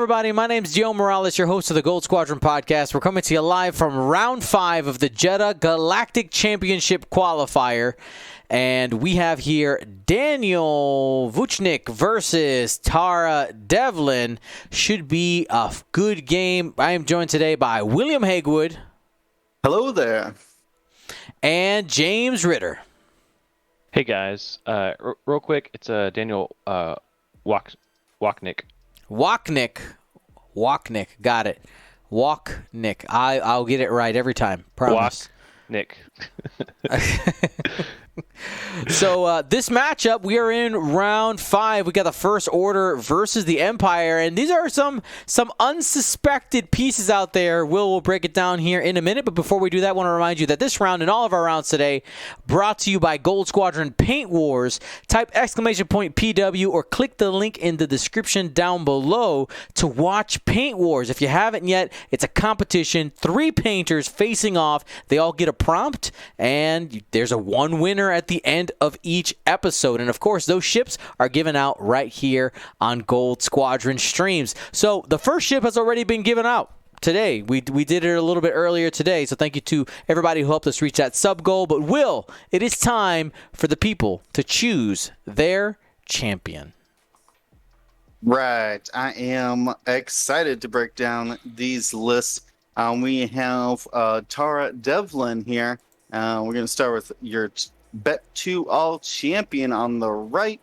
everybody? My name's Joe Morales, your host of the Gold Squadron podcast. We're coming to you live from Round 5 of the Jedha Galactic Championship Qualifier. And we have here Daniel Wochnick versus Tara Devlin. Should be a good game. I am joined today by William Hagewood. Hello there. And James Ritter. Hey guys, real quick, it's Daniel Wochnick. Wochnick, got it. Wochnick. I'll get it right every time. Promise. Wochnick. So this matchup, we are in round 5. We got the First Order versus the Empire, and these are some unsuspected pieces out there. Will break it down here in a minute, but before we do that, I want to remind you that this round and all of our rounds today brought to you by Gold Squadron Paint Wars. Type !PW or click the link in the description down below to watch Paint Wars. If you haven't yet, it's a competition. 3 painters facing off. They all get a prompt, and there's a one winner at the end of each episode. And of course, those ships are given out right here on Gold Squadron streams. So the first ship has already been given out today. We did it a little bit earlier today. So thank you to everybody who helped us reach that sub goal. But Will, it is time for the people to choose their champion. Right. I am excited to break down these lists. We have Tara Devlin here. We're going to start with your Bet 2 All Champion on the right,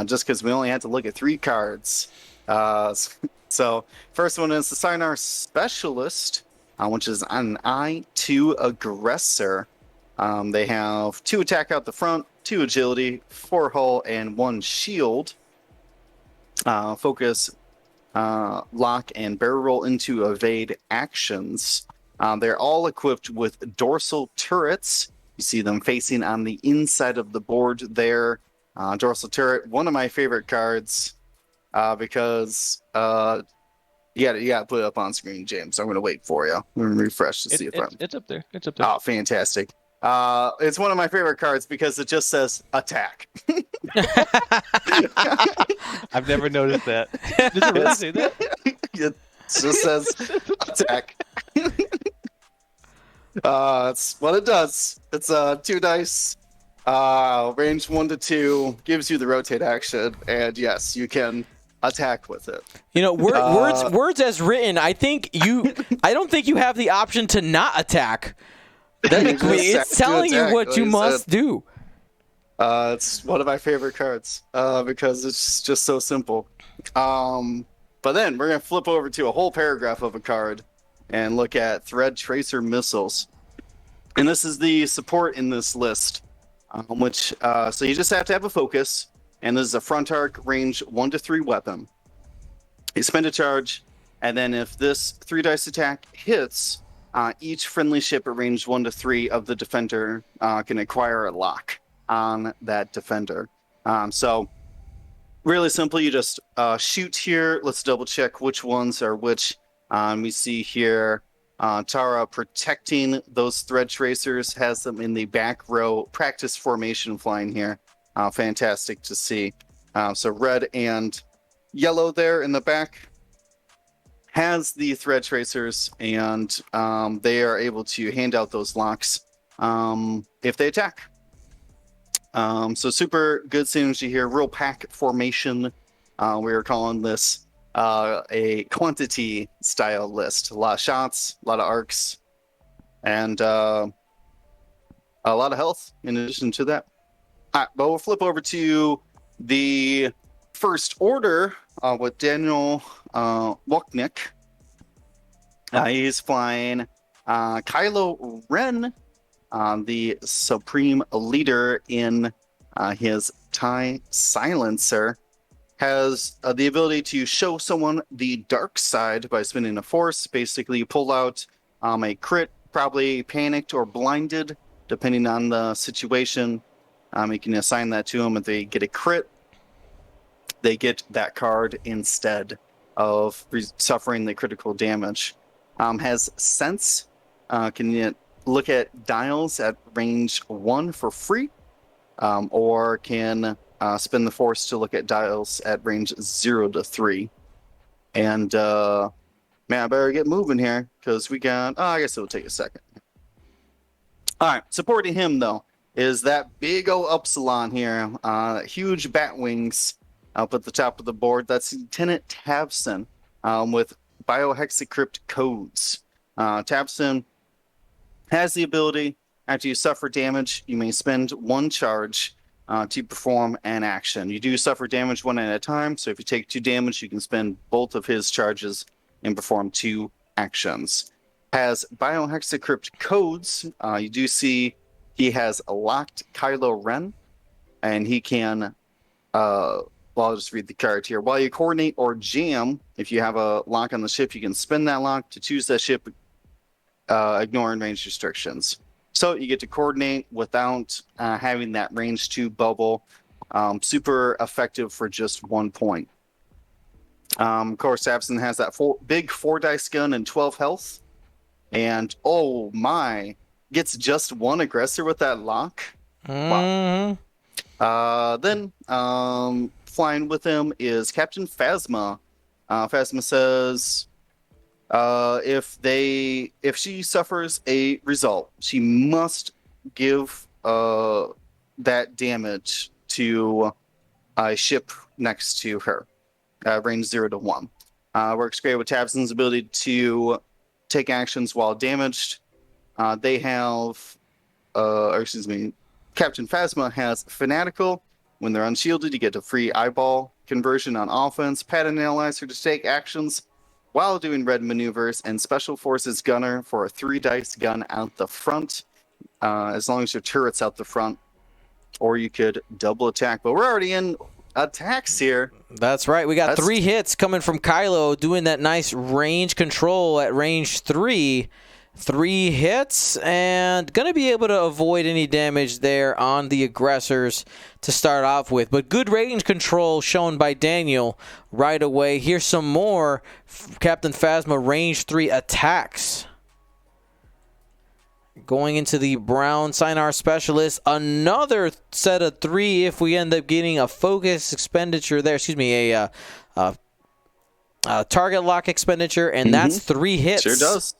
just because we only had to look at 3 cards. So first one is the Sinar Specialist, which is an I-2 Aggressor. They have 2 attack out the front, 2 agility, 4 hull, and 1 shield. Focus, lock, and barrel roll into evade actions. They're all equipped with dorsal turrets. You see them facing on the inside of the board there. Dorsal turret, one of my favorite cards, because you gotta put it up on screen, James. I'm gonna wait for you. I'm gonna refresh to see if it's up there. It's up there. Oh, fantastic! It's one of my favorite cards because it just says attack. I've never noticed that. Does it really say that? It just says attack. That's what it does. It's 2 dice, range 1 to 2, gives you the rotate action, and yes, you can attack with it. You know, words as written. I don't think you have the option to not attack. It's telling you what you must do. It's one of my favorite cards because it's just so simple. But then we're gonna flip over to a whole paragraph of a card and look at Thread Tracer Missiles. And this is the support in this list, so you just have to have a focus, and this is a front arc range 1 to 3 weapon. You spend a charge, and then if this 3 dice attack hits, each friendly ship at range 1 to 3 of the defender can acquire a lock on that defender. So really simple, you just shoot here. Let's double check which ones are which. We see here Tara protecting those thread tracers, has them in the back row practice formation flying here. Fantastic to see. So red and yellow there in the back has the thread tracers, and they are able to hand out those locks if they attack. So super good synergy here. Real pack formation. We are calling this a quantity style list. A lot of shots, a lot of arcs, and a lot of health in addition to that. All right, but we'll flip over to the First Order with Daniel Wochnick. He's flying Kylo Ren, the Supreme Leader in his TIE Silencer. Has the ability to show someone the dark side by spinning a force. Basically, you pull out a crit, probably panicked or blinded, depending on the situation. You can assign that to them. If they get a crit, they get that card instead of suffering the critical damage. Has Sense. Can you look at dials at range 1 for free, or can spin the force to look at dials at range 0 to 3. And man, I better get moving here because we got. Oh, I guess it'll take a second. All right, supporting him though is that big old Upsilon here, huge bat wings up at the top of the board. That's Lieutenant Tabson with biohexacrypt codes. Tabson has the ability, after you suffer damage, you may spend 1 charge to perform an action. You do suffer damage 1 at a time, so if you take 2 damage, you can spend both of his charges and perform 2 actions. Has biohexacrypt codes. You do see he has a locked Kylo Ren, and he can, well, I'll just read the card here. While you coordinate or jam, if you have a lock on the ship, you can spend that lock to choose that ship, ignoring range restrictions. So you get to coordinate without having that range 2 bubble. Super effective for just 1 point. Of course, Abson has that big 4-dice gun and 12 health. And oh my, gets just 1 aggressor with that lock. Wow. Then flying with him is Captain Phasma. Phasma says if she suffers a result, she must give that damage to a ship next to her. Range 0 to 1. Works great with Tabson's ability to take actions while damaged. They have, Captain Phasma has Fanatical. When they're unshielded, you get a free eyeball conversion on offense. Pat and Analyzer to take actions while doing red maneuvers, and Special Forces Gunner for a 3-dice gun out the front, as long as your turret's out the front, or you could double attack. But we're already in attacks here. That's right. We got 3 hits coming from Kylo, doing that nice range control at range 3. 3 hits, and going to be able to avoid any damage there on the aggressors to start off with. But good range control shown by Daniel right away. Here's some more Captain Phasma range 3 attacks. Going into the Brown Sinar Specialist, another set of 3 if we end up getting a focus expenditure there. Excuse me, a target lock expenditure, and that's 3 hits. Sure does.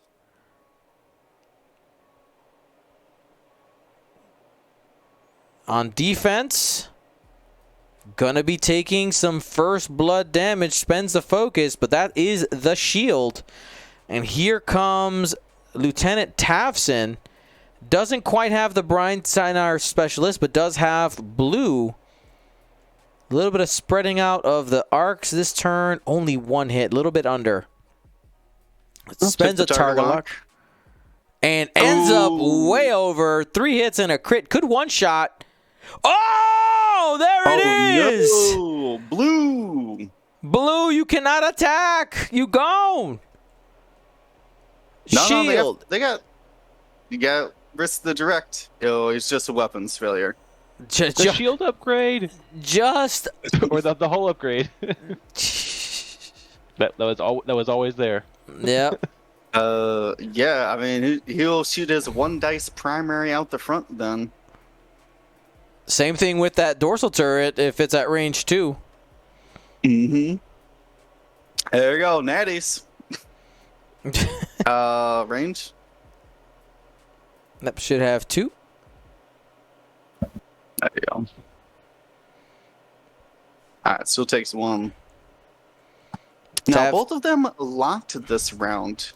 On defense, gonna be taking some first blood damage, spends the focus, but that is the shield. And here comes Lieutenant Tavson. Doesn't quite have the Brian Sinar Specialist, but does have blue. A little bit of spreading out of the arcs this turn. Only 1 hit, a little bit under. Spends a target lock. And ends up way over. 3 hits and a crit. Could one-shot. Oh, there it is. No. Blue. Blue, you cannot attack. You gone. Shield. No, you got risk the direct. Oh, it's just a weapons failure. The shield upgrade. Just or the whole upgrade. that was always there. Yeah. Yeah, I mean, he'll shoot his 1-dice primary out the front then. Same thing with that dorsal turret if it's at range 2. There you go, natties. Range? That should have 2. There you go. Alright, still takes 1. Now, both of them locked this round.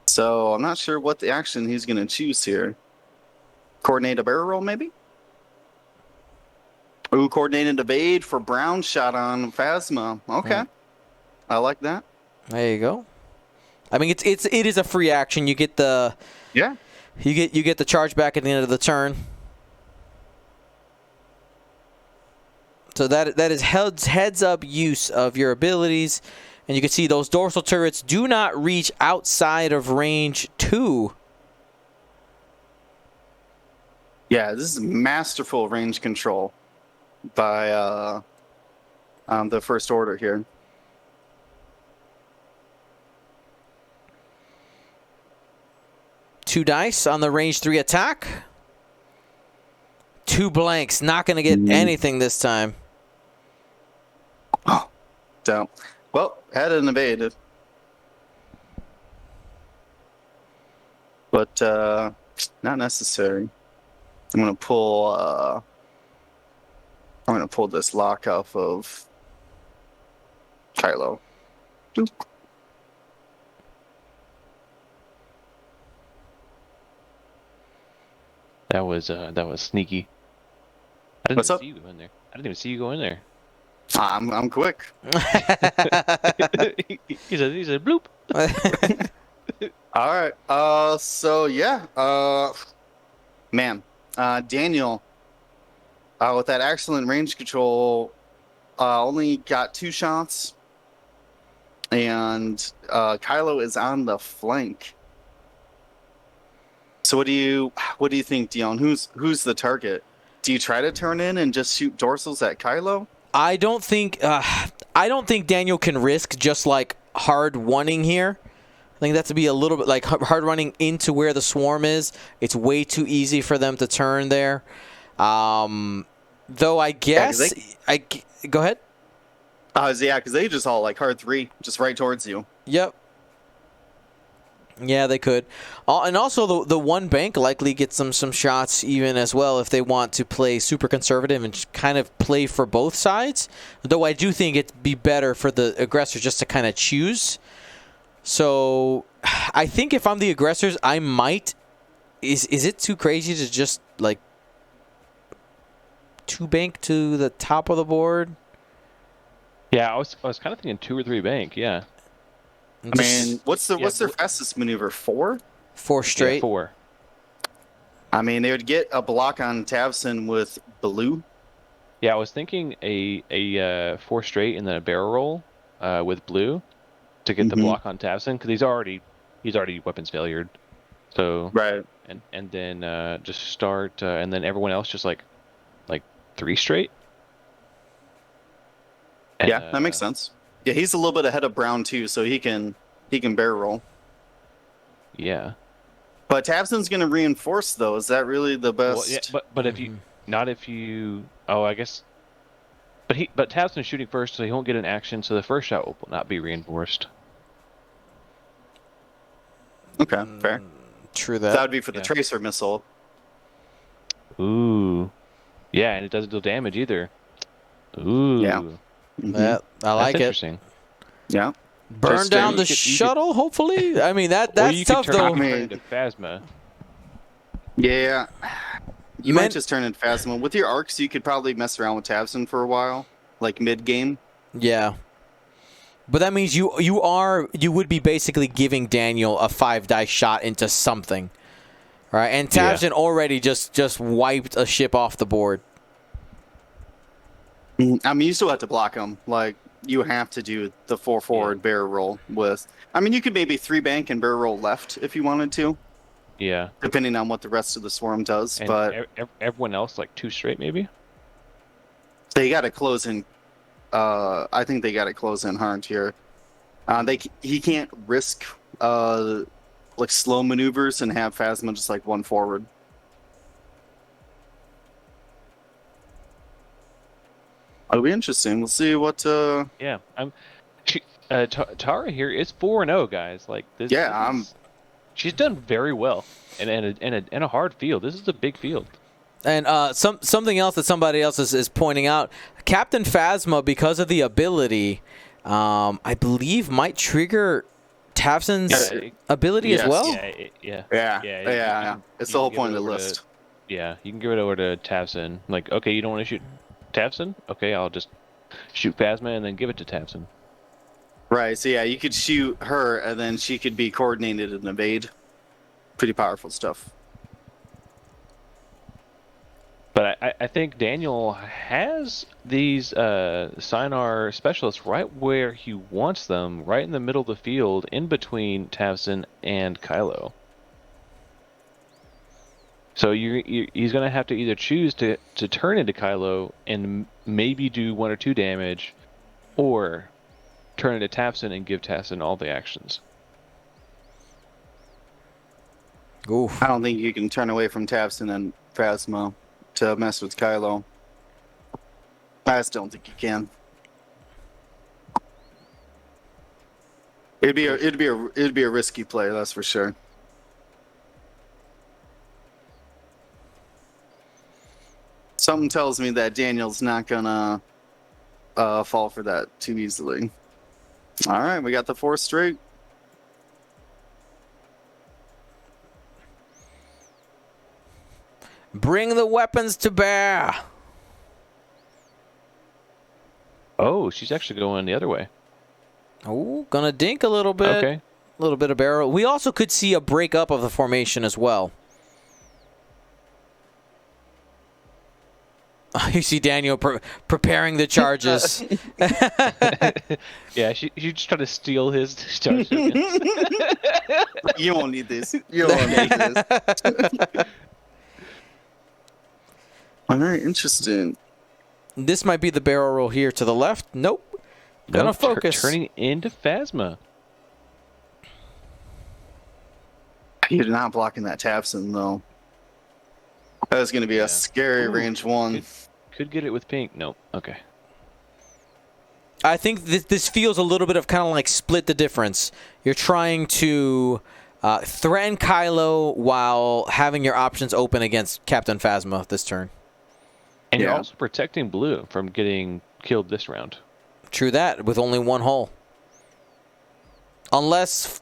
So, I'm not sure what the action he's going to choose here. Coordinate a barrel roll, maybe? Ooh, coordinated evade for Brown shot on Phasma. Okay. I like that. There you go. I mean, it is a free action. You get the you get the charge back at the end of the turn. So that is heads up use of your abilities, and you can see those dorsal turrets do not reach outside of range 2. Yeah, this is masterful range control by the First Order here. Two dice on the range 3 attack. 2 blanks. Not going to get anything this time. So, well, had an evade. But not necessary. I'm gonna pull this lock off of Kylo. Boop. That was sneaky. I didn't What's even up? see you go in there. I didn't even see you go in there. I'm quick. He said bloop. All right. So yeah. Man. Daniel. With that excellent range control, only got 2 shots, and Kylo is on the flank. So what do you think, Dion? Who's the target? Do you try to turn in and just shoot dorsals at Kylo? I don't think Daniel can risk just like hard running here. I think that to be a little bit like hard running into where the swarm is. It's way too easy for them to turn there. Though I guess go ahead. Yeah, because they just all like hard 3, just right towards you. Yep. Yeah, they could. And also the one bank likely gets them some shots even as well if they want to play super conservative and just kind of play for both sides. Though I do think it'd be better for the aggressors just to kind of choose. So I think if I'm the aggressors, I might. Is it too crazy to just like 2 bank to the top of the board? Yeah, I was kind of thinking 2 or 3 bank. Yeah. I mean, what's their fastest maneuver? 4? 4 straight. Yeah, 4. I mean, they would get a block on Tavson with blue. Yeah, I was thinking a 4 straight and then a barrel roll with blue to get the block on Tavson because he's already weapons failured. So right, and then just start and then everyone else just like 3 straight. And, yeah, that makes sense. Yeah, he's a little bit ahead of Brown too, so he can barrel roll. Yeah. But Tavson's going to reinforce though. Is that really the best? Well, yeah, but if you I guess. But Tavson's shooting first, so he won't get an action. So the first shot will not be reinforced. Okay, fair. True that would be for the tracer missile. Ooh. Yeah, and it doesn't deal damage either. Ooh. Yeah. Yeah, I like That's it. interesting. Yeah. Burn Just, down you the shuttle, hopefully. I mean that's tough though. Turn into Phasma. Yeah. You might just turn into Phasma. With your arcs, you could probably mess around with Tavson for a while, like mid-game. Yeah. But that means you would be basically giving Daniel a 5-die shot into something. Right? And Tavson already just wiped a ship off the board. I mean, you still have to block him. Like, you have to do the 4 forward barrel roll with... I mean, you could maybe 3 bank and barrel roll left if you wanted to. Yeah. Depending on what the rest of the swarm does. And but everyone else, like 2 straight, maybe? They got to close in... I think they got to close in hard here. He can't risk like slow maneuvers and have Phasma just like 1 forward. It'll be interesting. We'll see what. Yeah, Tara here is 4-0, guys. Like this. Yeah, she's done very well in a hard field. This is a big field. And something else that somebody else is pointing out, Captain Phasma, because of the ability, I believe might trigger Tavson's ability as well. Yeah. It's the whole point of the list. Yeah, you can give it over to Tavson. Like, okay, you don't want to shoot Tavson? Okay, I'll just shoot Phasma and then give it to Tavson. Right, so yeah, you could shoot her and then she could be coordinated and evade. Pretty powerful stuff. But I think Daniel has these Sinar specialists right where he wants them, right in the middle of the field, in between Tavson and Kylo. So he's going to have to either choose to turn into Kylo and maybe do 1 or 2 damage, or turn into Tavson and give Tavson all the actions. Oof. I don't think you can turn away from Tavson and Phasma to mess with Kylo. I just don't think you can. It'd be a risky play, that's for sure. Something tells me that Daniel's not gonna fall for that too easily. All right, we got the 4 straight. Bring the weapons to bear. Oh, she's actually going the other way. Oh, gonna dink a little bit. Okay. A little bit of barrel. We also could see a breakup of the formation as well. You see Daniel preparing the charges. Yeah, she just tried to steal his charges. You won't need this. You won't need this. All right, interesting. This might be the barrel roll here to the left. Nope. Gonna focus. Turning into Phasma. You're not blocking that Tapson, though. That was going to be a scary range 1. Could get it with pink. Nope. Okay. I think this feels a little bit of kind of like split the difference. You're trying to threaten Kylo while having your options open against Captain Phasma this turn. And you're also protecting Blue from getting killed this round. True that, with only 1 hull. Unless...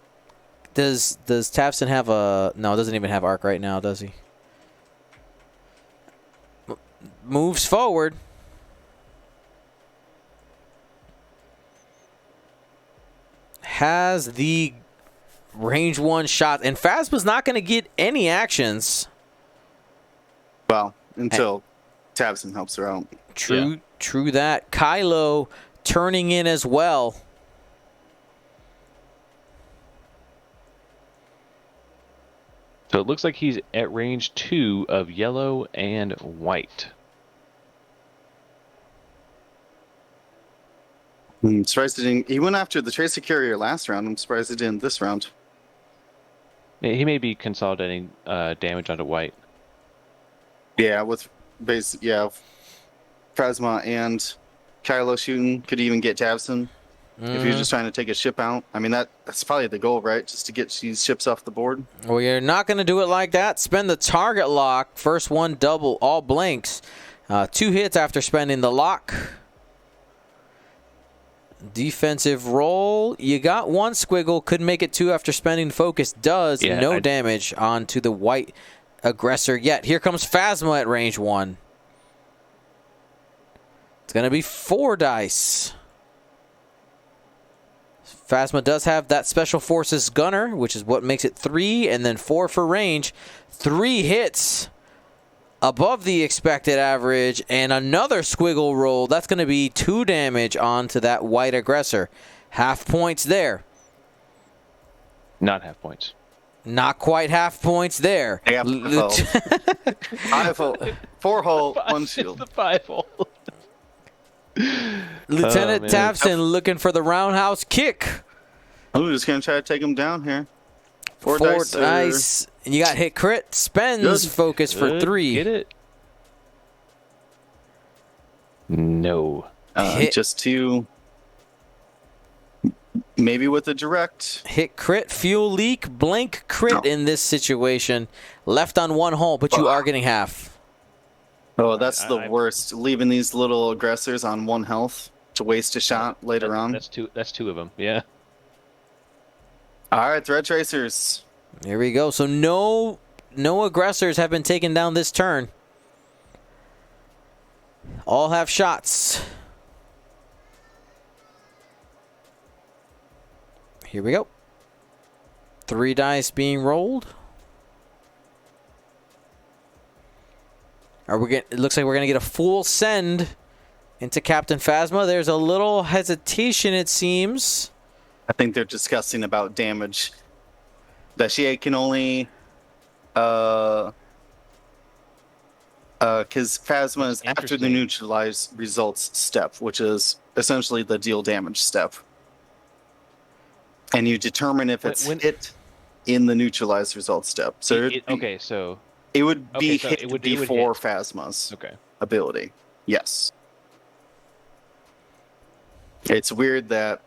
Does Tafson have a... No, it doesn't even have arc right now, does he? Moves forward. Has the range 1 shot. And Phasma's not going to get any actions. Well, until Tavson helps her out. True that. Kylo turning in as well. So it looks like he's at range 2 of yellow and white. I'm surprised he didn't. He went after the Tracer Carrier last round. I'm surprised he didn't this round. He may be consolidating damage onto white. Yeah, with Phasma and Kylo shooting, could even get Tavson if you're just trying to take a ship out. I mean, that's probably the goal, right? Just to get these ships off the board. Well, you're not going to do it like that. Spend the target lock. First one double, all blanks. 2 hits after spending the lock. Defensive roll. You got 1 squiggle. Could make it 2 after spending focus. Does no damage onto the white aggressor yet. Here comes Phasma at range 1. It's going to be 4 dice. Phasma does have that Special Forces gunner, which is what makes it 3, and then 4 for range. 3 hits above the expected average, and another squiggle roll. That's going to be 2 damage onto that white aggressor. Half points there. Not half points. Not quite half points there. Yeah, 5 hull. 4 hull, 1 shield. The 5 hole. Lieutenant Tavson looking for the roundhouse kick. I'm just going to try to take him down here. 4 dice. And you got hit crit. Spends focus for 3. Get it? No. Just 2. Maybe with a direct. Hit crit, fuel leak, blank crit in this situation. Left on 1 hull, but you are getting half. Oh, that's the worst. Leaving these little aggressors on 1 health to waste a shot later on. That's 2 of them, yeah. All right, Thread Tracers. Here we go. So no aggressors have been taken down this turn. All have shots. Here we go. 3 dice being rolled. It looks like we're going to get a full send into Captain Phasma. There's a little hesitation, it seems. I think they're discussing about damage. That she can only... Because Phasma is after the neutralize results step, which is essentially the deal damage step. And you determine if it's hit in the neutralize results step. So it would be hit before Phasma's ability. Yes. It's weird that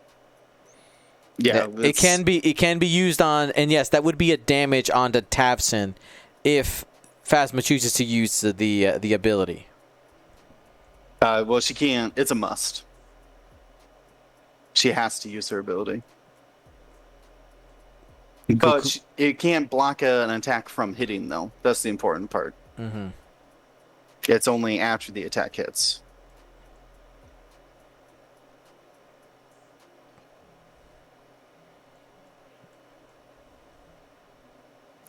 Yeah, It can be used on, and yes, that would be a damage onto Tavson if Phasma chooses to use the ability. Well, she can't. It's a must. She has to use her ability. But it can't block an attack from hitting, though. That's the important part. Mm-hmm. It's only after the attack hits.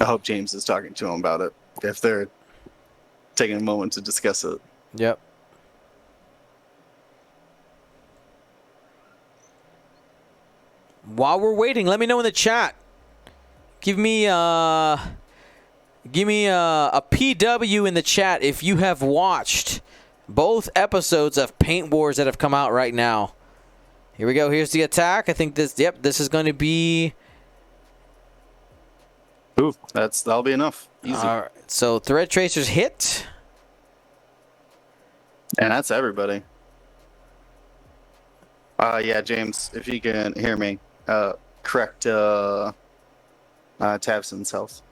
I hope James is talking to him about it, if they're taking a moment to discuss it. Yep. While we're waiting, let me know in the chat. Give me a PW in the chat if you have watched both episodes of Paint Wars that have come out right now. Here we go. Here's the attack. I think this is going to be... Ooh, that'll be enough. Easy. All right. So Thread Tracers hit. And that's everybody. Yeah, James, if you can hear me, correct Tavson's health.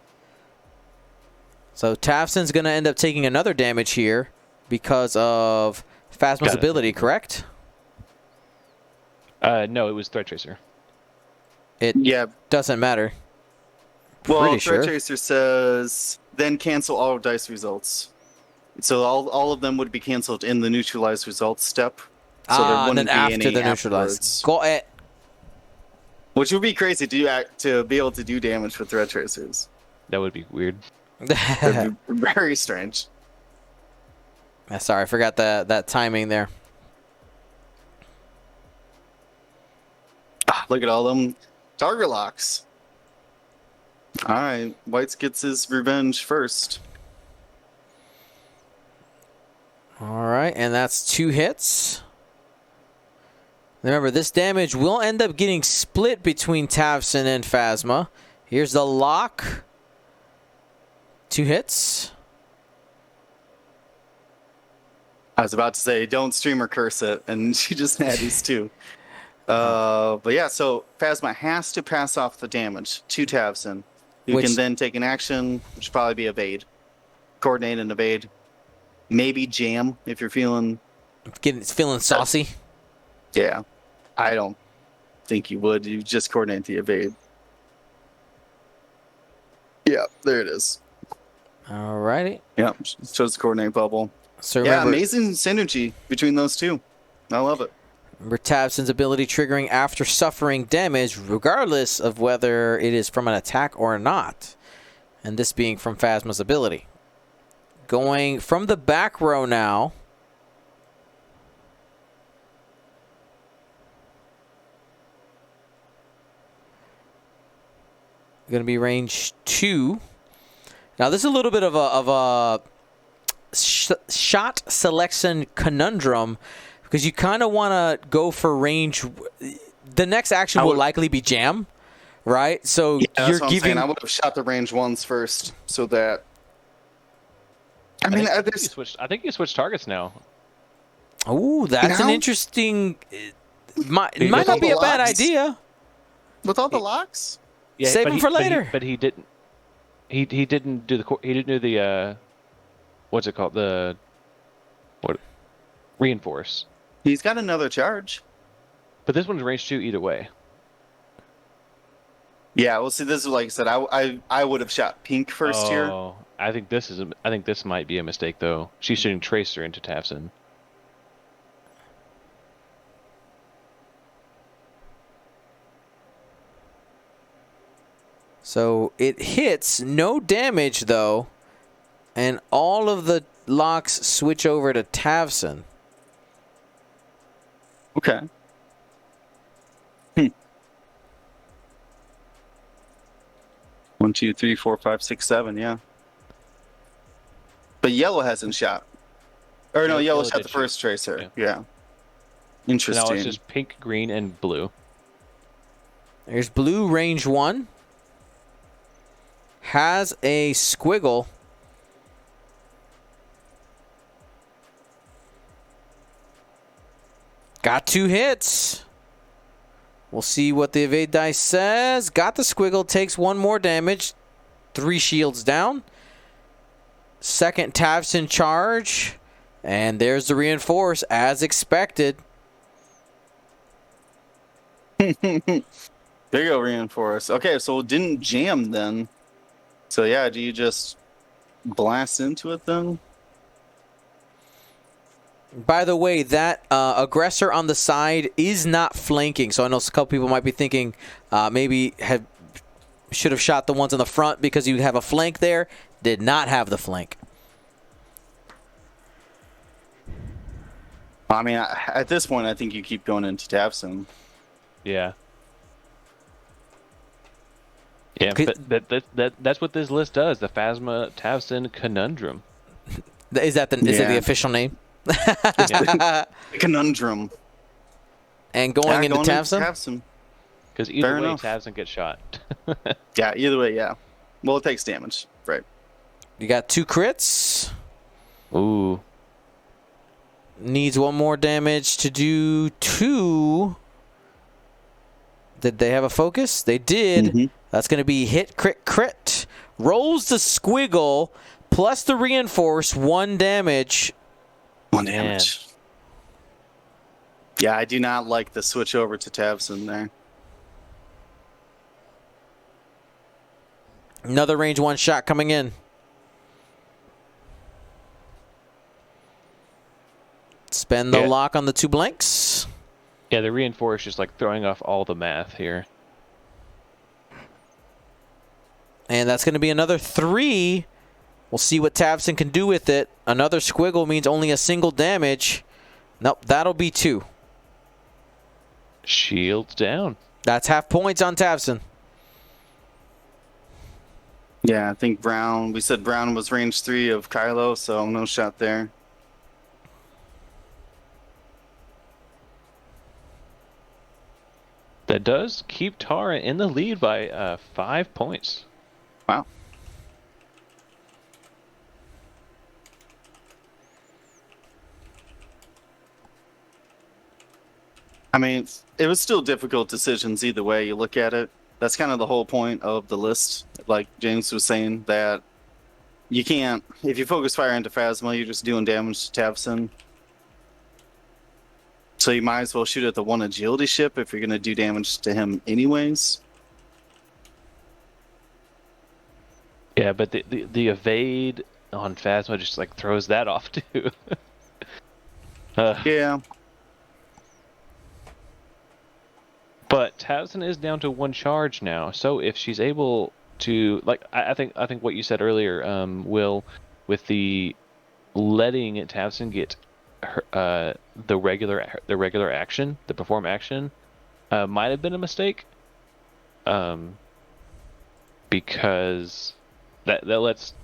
So Tavson's going to end up taking another damage here because of Phasma's ability, correct? No, it was Thread Tracer. It doesn't matter. Well, Pretty Thread sure. Tracer says, then cancel all dice results. So all of them would be canceled in the neutralize results step. So there And wouldn't then be after any the neutralize. afterwards. Go ahead. Which would be crazy to be able to do damage with Thread Tracers. That would be weird. That'd be very strange. Sorry, I forgot that timing there. Look at all them target locks. All right, Whites gets his revenge first. All right, and that's 2 hits. Remember, this damage will end up getting split between Tavson and Phasma. Here's the lock. 2 hits. I was about to say, don't stream or curse it, and she just had these two. But yeah, so Phasma has to pass off the damage to Tavson, who can then take an action, which would probably be evade. Coordinate and evade. Maybe jam, if you're feeling... Feeling saucy? Yeah. I don't think you would. You just coordinate the evade. Yeah, there it is. All righty. Yeah, shows the coordinate bubble. So yeah, remember, amazing synergy between those two. I love it. remember Tavson's ability triggering after suffering damage, regardless of whether it is from an attack or not. And this being from Phasma's ability. Going from the back row now. Going to be range 2. Now this is a little bit of a shot selection conundrum because you kind of want to go for range. The next action will likely be jam, right? So you're giving. I would have shot the range ones first, so that. I think you switched targets now. Oh, that's an interesting. It might not be a bad idea. With all the locks. Yeah, save him for later. But he didn't. He didn't do the what's it called, reinforce. He's got another charge. But this one's range 2 either way. Yeah, well, see, this is like I said. I would have shot pink first here. I think this might be a mistake though. She's shooting Tracer into Tavson. So it hits, no damage though, and all of the locks switch over to Tavson. Okay. 1, 2, 3, 4, 5, 6, 7. Yeah. But yellow hasn't shot. Or no, yellow shot the first tracer. Yeah. Interesting. So now it's just pink, green, and blue. There's blue range 1. Has a squiggle. Got 2 hits. We'll see what the evade dice says. Got the squiggle, takes 1 more damage. 3 shields down. Second Tavson charge. And there's the reinforce, as expected. There you go, reinforce. Okay, so it didn't jam then. So yeah, do you just blast into it then? By the way, that aggressor on the side is not flanking. So I know a couple people might be thinking maybe should have shot the ones on the front because you have a flank there. Did not have the flank. I mean, at this point, I think you keep going into Tavson. Yeah. Yeah, but that's what this list does. The Phasma Tavson Conundrum. Is it the official name? Conundrum. And going into Tavson. Because either way, Tavson gets shot. Yeah, either way, yeah. Well, it takes damage, right? You got 2 crits. Ooh. Needs 1 more damage to do 2. Did they have a focus? They did. Mm-hmm. That's going to be hit, crit, crit. Rolls the squiggle plus the reinforce, 1 damage. 1 damage. Yeah, I do not like the switch over to Tavson there. Another range 1 shot coming in. Spend the lock on the 2 blanks. Yeah, the reinforce just like throwing off all the math here. And that's going to be another 3. We'll see what Tavson can do with it. Another squiggle means only a single damage. Nope, that'll be 2. Shields down. That's half points on Tavson. Yeah, I think Brown, we said Brown was range 3 of Kylo, so no shot there. That does keep Tara in the lead by 5 points. Wow. I mean, it was still difficult decisions either way you look at it. That's kind of the whole point of the list. Like James was saying, that you can't, if you focus fire into Phasma, you're just doing damage to Tavson. So you might as well shoot at the 1 agility ship if you're going to do damage to him anyways. Yeah, but the evade on Phasma just like throws that off too. Yeah. But Tavson is down to 1 charge now, so if she's able to, like, I think what you said earlier, Will, with the letting Tavson get her, the regular action, the perform action, might have been a mistake, because that let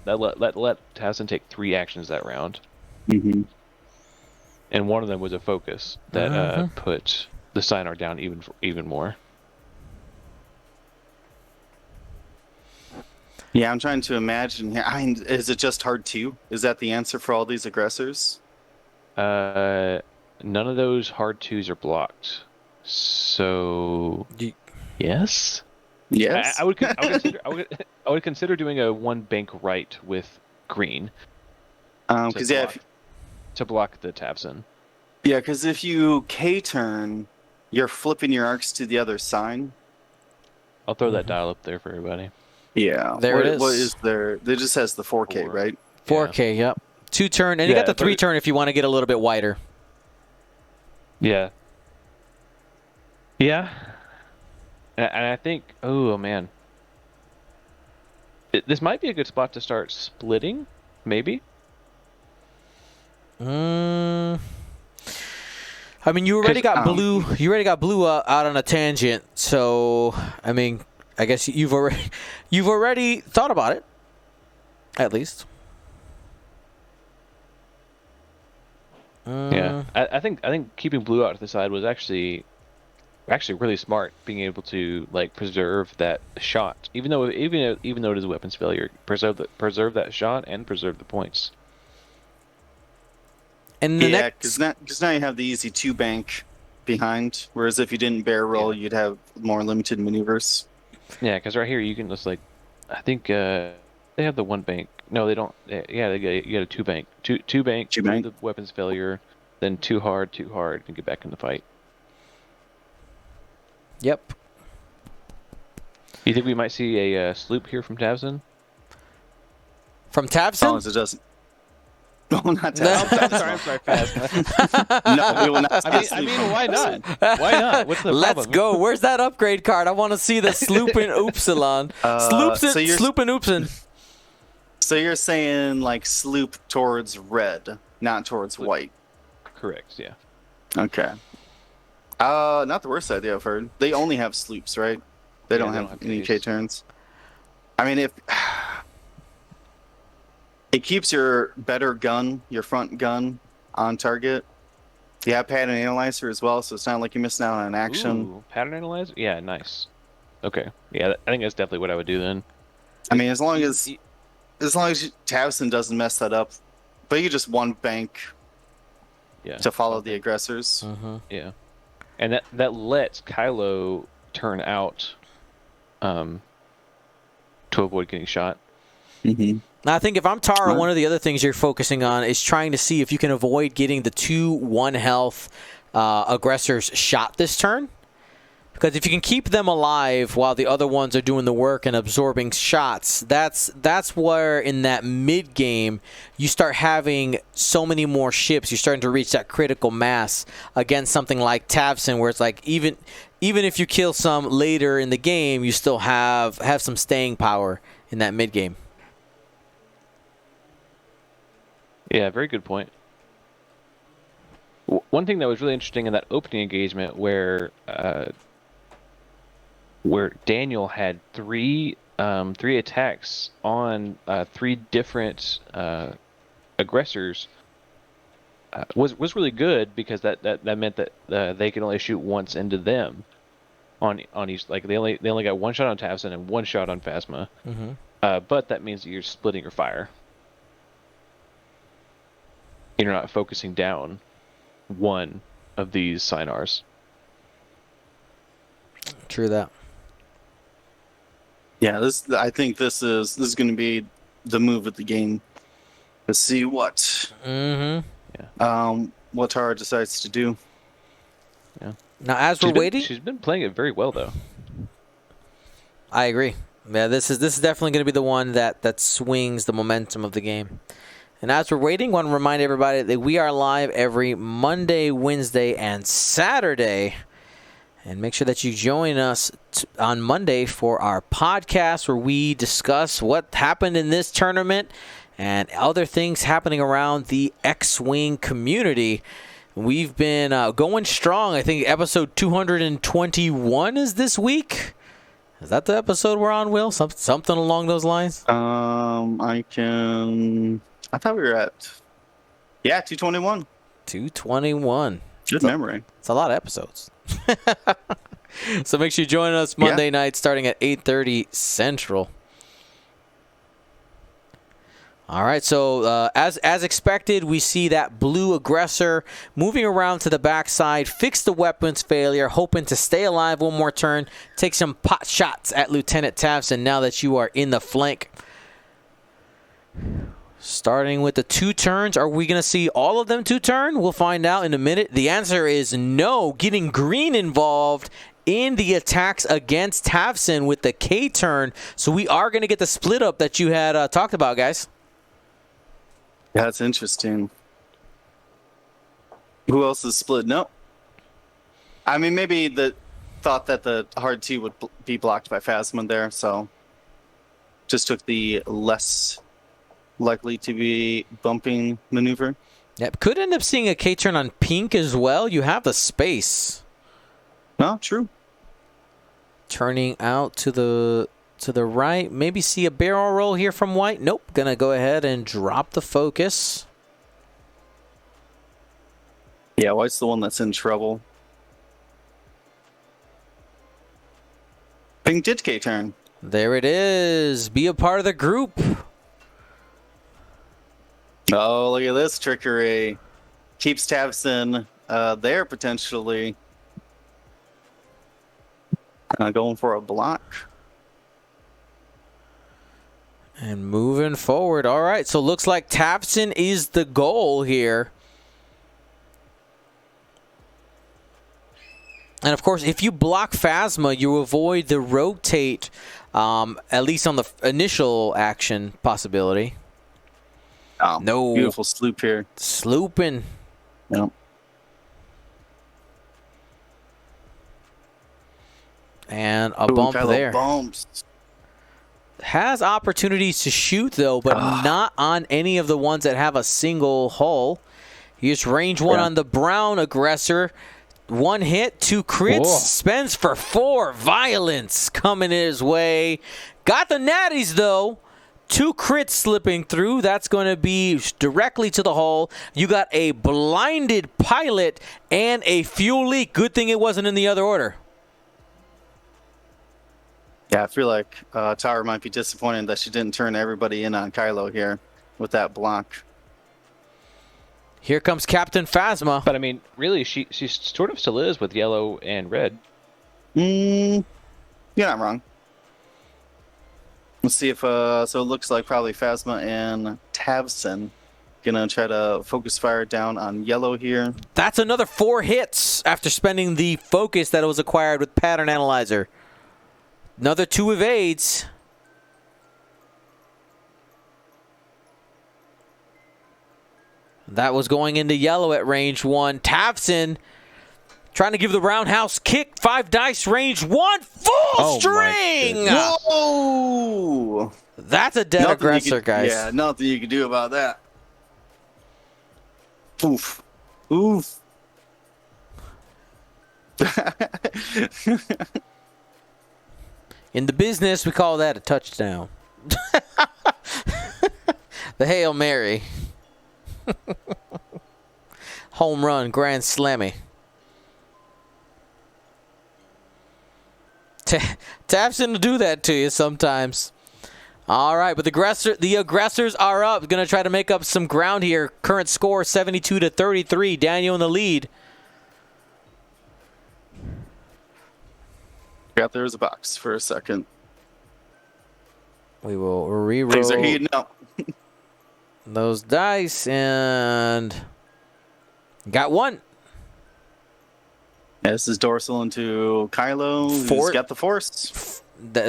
Tavson take 3 actions that round, and one of them was a focus that put the Sinar down even more. Yeah, I'm trying to imagine. I mean, is it just hard 2? Is that the answer for all these aggressors? None of those hard 2s are blocked. So yes. Yes. I would consider doing a 1 bank right with green. Because to block the Tavson. Yeah, because if you K-turn, you're flipping your arcs to the other sign. I'll throw that dial up there for everybody. Yeah. There it is. What is there? It just has the 4K, right? 4K, yep. 2 turn, and you got the 3 turn if you want to get a little bit wider. Yeah. Yeah. And I think, oh man, this might be a good spot to start splitting, maybe. I mean, you already got blue. You already got blue out on a tangent. So, I mean, I guess you've already thought about it, at least. Yeah, I think keeping blue out to the side was actually really smart. Being able to like preserve that shot, even though it is a weapons failure, preserve that shot and preserve the points. And the because now you have the easy 2 bank behind. Whereas if you didn't barrel roll, you'd have more limited maneuvers. Yeah, because right here you can just like, I think they have the 1 bank. No, they don't. Yeah, you get a 2 bank. Two bank. The weapons failure, then 2 hard, and get back in the fight. Yep. You think we might see a sloop here from Tavson? From Tavson? As long as it doesn't. No, not Tavson. I'm sorry, fast. No, we will not. I mean, why not? Why not? What's the Let's problem? go. Where's that upgrade card? I want to see the sloop in Upsilon. Sloop in Upsilon. So you're saying like sloop towards red, not towards white. Correct, yeah. Okay. Not the worst idea I've heard. They only have sloops, right? They don't have any K turns. I mean, if it keeps your better gun, your front gun, on target. You have pattern analyzer as well, so it's not like you're missing out on an action. Ooh, pattern analyzer? Yeah, nice. Okay. Yeah, I think that's definitely what I would do then. I mean, as long as Tavson doesn't mess that up, but you just 1 bank to follow the aggressors. Yeah. And that lets Kylo turn out to avoid getting shot. Now, I think if I'm Tara, one of the other things you're focusing on is trying to see if you can avoid getting the 2 1 health aggressors shot this turn. Because if you can keep them alive while the other ones are doing the work and absorbing shots, that's where in that mid game you start having so many more ships. You're starting to reach that critical mass against something like Tavson, where it's like even if you kill some later in the game, you still have some staying power in that mid game. Yeah, very good point. One thing that was really interesting in that opening engagement where Daniel had three attacks on 3 different aggressors was really good, because that meant that they could only shoot once into them on each. Like they only got 1 shot on Tavson and 1 shot on Phasma. But that means that you're splitting your fire. You're not focusing down one of these Sinars. True that. Yeah, I think this is going to be the move of the game. To see what what Tara decides to do. Yeah. Now, as we're waiting, she's been playing it very well, though. I agree. Yeah, this is definitely going to be the one that swings the momentum of the game. And as we're waiting, I want to remind everybody that we are live every Monday, Wednesday, and Saturday. And make sure that you join us on Monday for our podcast where we discuss what happened in this tournament and other things happening around the X-Wing community. We've been going strong. I think episode 221 is this week. Is that the episode we're on, Will? Something along those lines? I thought we were at 221. 221. Good memory. It's a lot of episodes. So make sure you join us Monday night starting at 8:30 Central. All right, so as expected, we see that blue aggressor moving around to the backside, fix the weapons failure, hoping to stay alive one more turn, take some pot shots at Lieutenant Tavson now that you are in the flank. Starting with the 2 turns, are we going to see all of them 2 turn? We'll find out in a minute. The answer is no. Getting green involved in the attacks against Tavson with the K turn. So we are going to get the split up that you had talked about, guys. Yeah, that's interesting. Who else is split? No. I mean, maybe the thought that the hard T would be blocked by Phasma there, so just took the less likely to be bumping maneuver. Yep, could end up seeing a K turn on pink as well. You have the space. No, true. Turning out to the right. Maybe see a barrel roll here from white. Nope. Gonna go ahead and drop the focus. Yeah, white's the one that's in trouble. Pink did K turn. There it is. Be a part of the group. Oh, look at this trickery. Keeps Tavson there potentially. Going for a block. And moving forward. All right, so looks like Tafson is the goal here. And of course, if you block Phasma, you avoid the rotate, at least on the initial action possibility. Oh, no. Beautiful sloop here. Slooping. Yep. And a bump there. Bumps. Has opportunities to shoot, though, but not on any of the ones that have a single hull. Here's range 1 on the brown aggressor. 1 hit, 2 crits, spends for 4. Violence coming his way. Got the natties, though. 2 crits slipping through. That's going to be directly to the hull. You got a blinded pilot and a fuel leak. Good thing it wasn't in the other order. Yeah, I feel like Tower might be disappointed that she didn't turn everybody in on Kylo here with that block. Here comes Captain Phasma. But I mean, really, she sort of still is with yellow and red. You're not wrong. Let's see if so it looks like probably Phasma and Tavson gonna try to focus fire down on yellow here. That's another 4 hits after spending the focus that was acquired with Pattern Analyzer. Another 2 evades. That was going into yellow at range 1. Tavson trying to give the roundhouse kick. 5 dice, range 1. Full string! Whoa! That's a dead aggressor, guys. Yeah, nothing you can do about that. Oof. Oof. In the business, we call that a touchdown. The Hail Mary. Home run, grand slammy. Tafson will do that to you sometimes. All right, but the aggressors are up. Going to try to make up some ground here. Current score 72-33. Daniel in the lead. Got there was a box for a second. We will re-roll. Things are heating up. Those dice and got 1. Yeah, this is dorsal into Kylo. Who's got the force.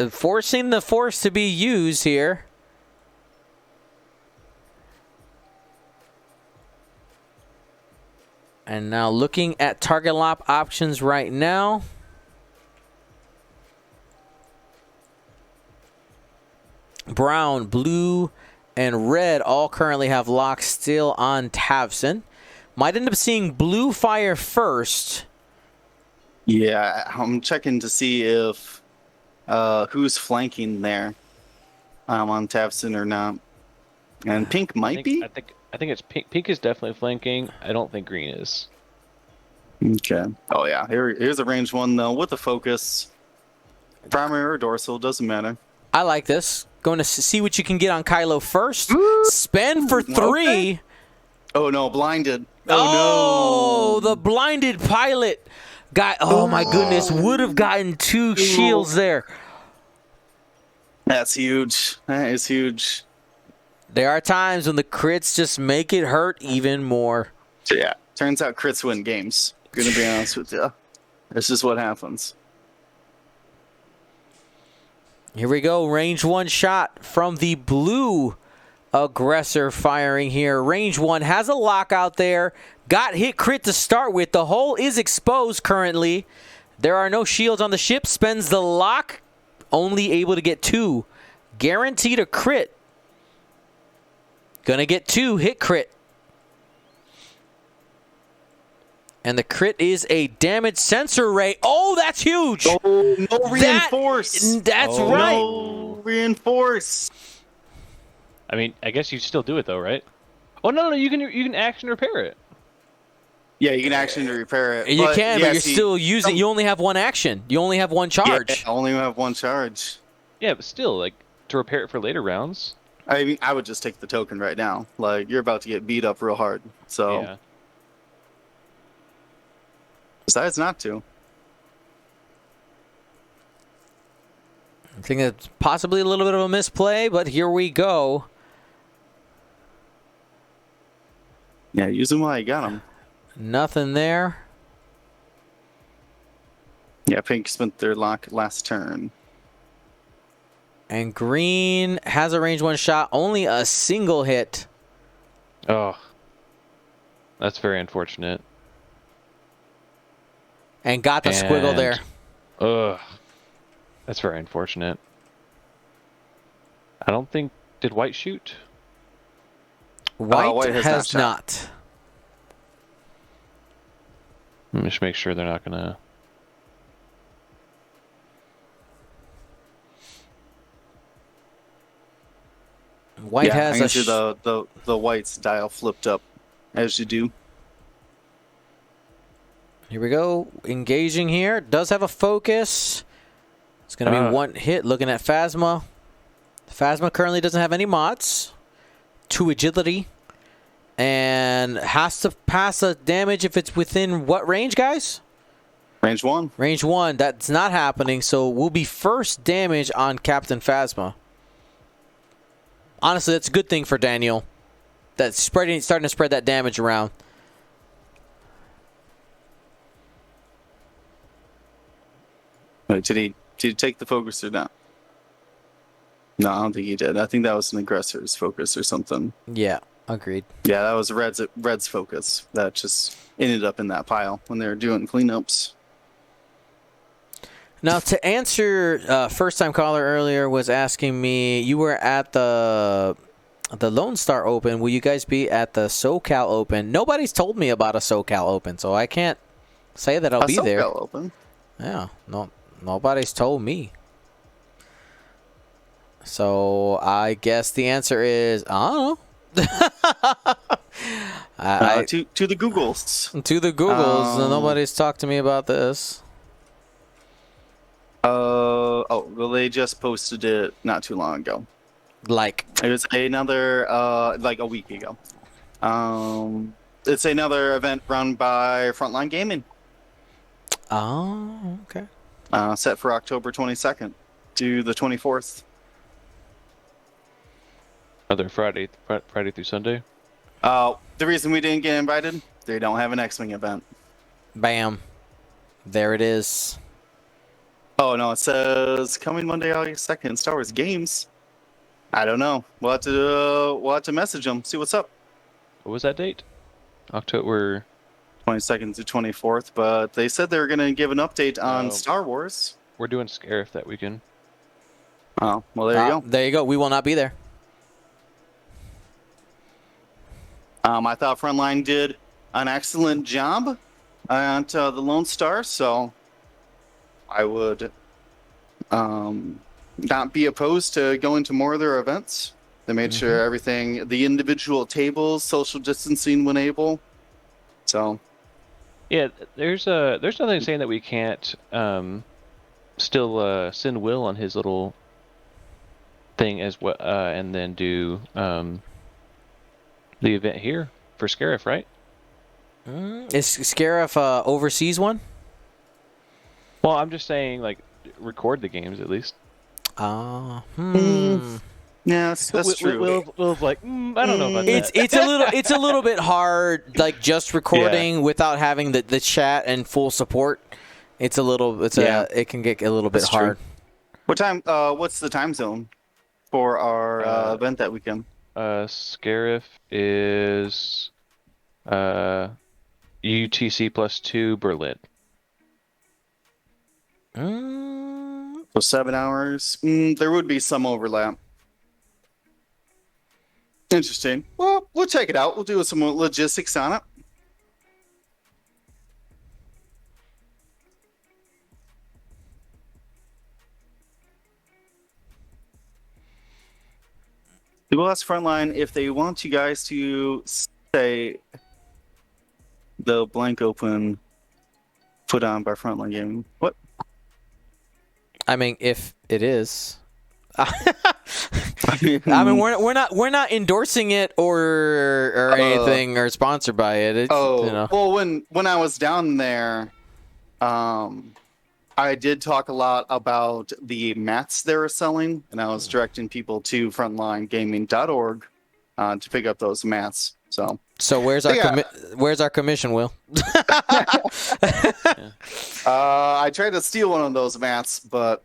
Forcing the force to be used here. And now looking at target lock options right now. Brown, blue, and red all currently have locks still on Tavson. Might end up seeing blue fire first. Yeah, I'm checking to see if who's flanking there on Tavson or not. And pink might be? I think it's pink. Pink is definitely flanking. I don't think green is. Okay. Oh, yeah. Here's a range 1, though, with a focus. Primary or dorsal, doesn't matter. I like this. Going to see what you can get on Kylo first. Spend for 3. Okay. Oh, no. Blinded. Oh, no. The blinded pilot. Oh, my goodness. Would have gotten 2 shields there. That's huge. That is huge. There are times when the crits just make it hurt even more. So, yeah. Turns out crits win games. Gonna be honest with you. This is what happens. Here we go. Range 1 shot from the blue aggressor firing here. Range 1 has a lock out there. Got hit crit to start with. The hull is exposed currently. There are no shields on the ship. Spends the lock. Only able to get 2. Guaranteed a crit. Gonna get 2. Hit crit. And the crit is a damage sensor ray. Oh, that's huge. Oh, no reinforce. That's right. No reinforce. I mean, I guess you still do it though, right? Oh no, you can action repair it. Yeah, you can actually repair it. You can, but you're still using. You only have 1 action. You only have 1 charge. Yeah, I only have 1 charge. Yeah, but still, like to repair it for later rounds. I mean, I would just take the token right now. Like you're about to get beat up real hard. So. Yeah. Decides not to. think it's possibly a little bit of a misplay, but here we go. Yeah, use them while you got them. Nothing there. Yeah, pink spent their lock last turn. And green has a range 1 shot, only a single hit. Oh, that's very unfortunate. And got the squiggle there. Ugh, that's very unfortunate. I don't think, did white shoot? White has has not not. Let me just make sure they're not gonna. White yeah, has I a can see the white's dial flipped up, as you do. Here we go. Engaging here. Does have a focus. It's going to be 1 hit. Looking at Phasma. Phasma currently doesn't have any mods. 2 agility. And has to pass a damage if it's within what range, guys? Range 1. Range 1. That's not happening. So will be first damage on Captain Phasma. Honestly, that's a good thing for Daniel. That's starting to spread that damage around. Wait, did he take the focus or not? No, I don't think he did. I think that was an aggressor's focus or something. Yeah, agreed. Yeah, that was Red's focus. That just ended up in that pile when they were doing cleanups. Now, to answer, first-time caller earlier was asking me, you were at the Lone Star Open. Will you guys be at the SoCal Open? Nobody's told me about a SoCal Open, so I can't say that I'll be there. SoCal Open? Yeah, nobody's told me. So I guess the answer is, I don't know. To the Googles. To the Googles. Nobody's talked to me about this. Well, they just posted it not too long ago. Like, it was another like a week ago. It's another event run by Frontline Gaming. Oh, okay. Set for October 22nd to the 24th. Other Friday through Sunday. The reason we didn't get invited, they don't have an X-Wing event. Bam. There it is. Oh, no, it says coming Monday, August 2nd, Star Wars Games. I don't know. We'll have to message them, see what's up. What was that date? October 22nd to 24th, but they said they were going to give an update on Star Wars. We're doing Scarif that weekend. Oh, well, there you go. There you go. We will not be there. I thought Frontline did an excellent job at the Lone Star, so I would not be opposed to going to more of their events. They made sure everything, the individual tables, social distancing when able. So, yeah, there's nothing saying that we can't still send Will on his little thing as well, and then do the event here for Scarif, right? Is Scarif overseas one? Well, I'm just saying, like, record the games at least. yeah, that's true. Will's like, I don't know about that. It's a little bit hard, like just recording without having the chat and full support. It can get a little bit hard. What time? What's the time zone for our event that weekend? Scarif is UTC +2 Berlin. So 7 hours. There would be some overlap. Interesting. Well, we'll check it out. We'll do some logistics on it. We'll ask Frontline if they want you guys to say the blank open put on by Frontline Gaming. What? I mean, if it is. I mean, we're not endorsing it or anything or sponsored by it. It's, well, when I was down there, I did talk a lot about the mats they were selling, and I was directing people to frontlinegaming.org to pick up those mats. So where's our yeah. where's our commission, Will? I tried to steal one of those mats, but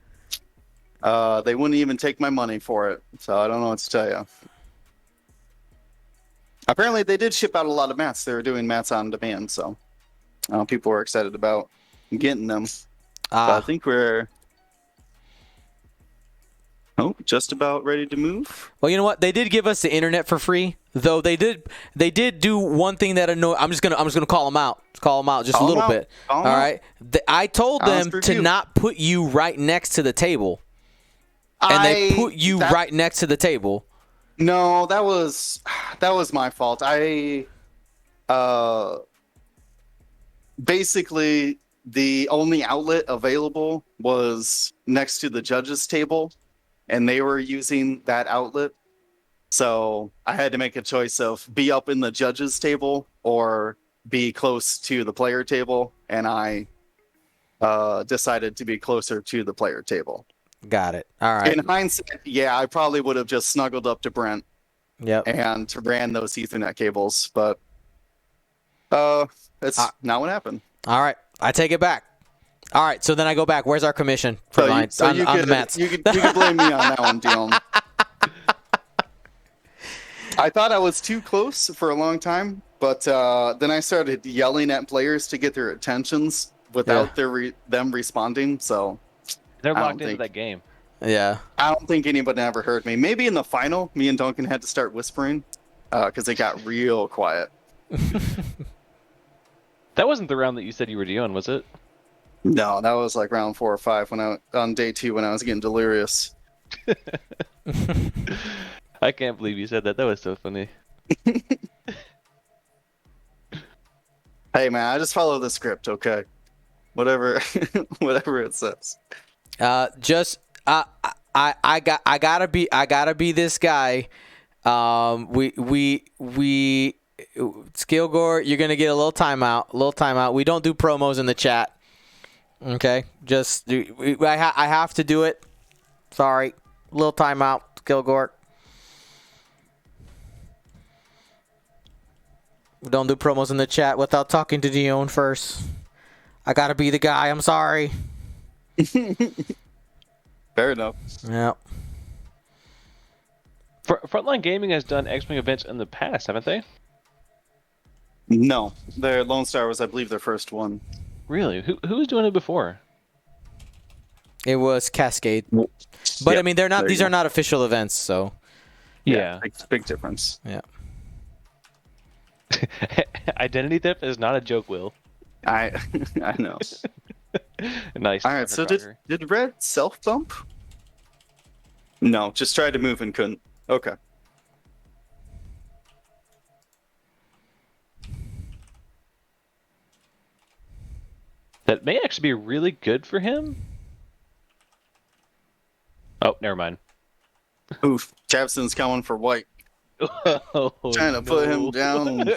they wouldn't even take my money for it. So I don't know what to tell you. Apparently, they did ship out a lot of mats. They were doing mats on demand, so people were excited about getting them. But I think we're just about ready to move. Well, you know what? They did give us the internet for free, though. They did do one thing that annoyed. I'm just gonna call them out. Call them out just a little bit. All right. I told them to not put you right next to the table, and they put you right next to the table. No, that was my fault. I basically the only outlet available was next to the judges table, and they were using that outlet. So I had to make a choice of be up in the judges table or be close to the player table, and I decided to be closer to the player table. Got it. All right. In hindsight, yeah, I probably would have just snuggled up to Brent. Yep. And ran those Ethernet cables, but it's not what happened. All right, I take it back. All right, so then I go back. Where's our commission for on the mats? You could blame me on that one, Dion. I thought I was too close for a long time, but then I started yelling at players to get their attentions without them responding. So they're locked into that game. Yeah. I don't think anybody ever heard me. Maybe in the final, me and Duncan had to start whispering because it got real quiet. That wasn't the round that you said you were doing, was it? No, that was like round 4 or 5 on day 2 when I was getting delirious. I can't believe you said that. That was so funny. Hey man, I just follow the script, okay? Whatever it says. I gotta be this guy. Skillgore, you're gonna get a little timeout. We don't do promos in the chat. Okay, I have to do it. Sorry, little timeout, Skillgore. We don't do promos in the chat without talking to Dion first. I gotta be the guy. I'm sorry. Fair enough. Yeah. Frontline Gaming has done X-Wing events in the past, haven't they? No, their Lone Star was, I believe, their first one. Really? Who was doing it before? It was Cascade, but I mean, they're not. These are not official events, so. Yeah. Big difference. Yeah. Identity theft is not a joke, Will. I know. Nice. All right, so did Red self bump? No, just tried to move and couldn't. Okay. That may actually be really good for him. Oh, never mind. Oof, Chavson's coming for white. Oh, Trying to put him down.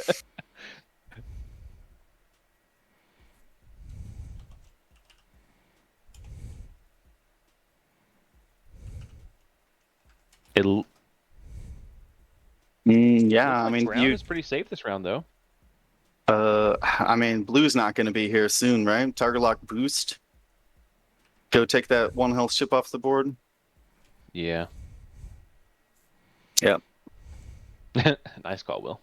Yeah, I mean, round is pretty safe this round, though. I mean, Blue's not going to be here soon, right? Target lock boost. Go take that 1 health ship off the board. Yeah. Yep. Nice call, Will.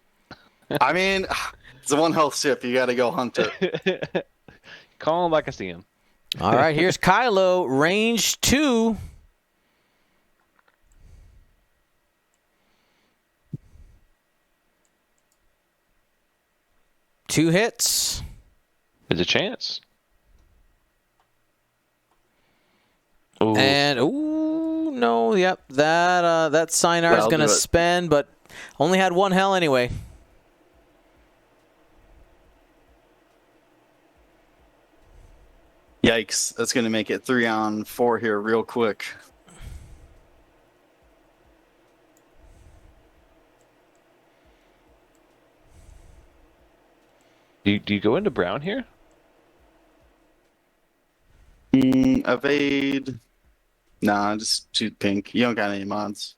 I mean, it's a 1 health ship. You got to go hunt it. Call him like I see him. All right, here's Kylo, range 2. Two hits. There's a chance. Ooh. And no, yep, that Sinar is gonna spend, but only had 1 hell anyway. Yikes! That's gonna make it 3 on 4 here real quick. Do you go into brown here? evade. Nah, just shoot pink. You don't got any mods.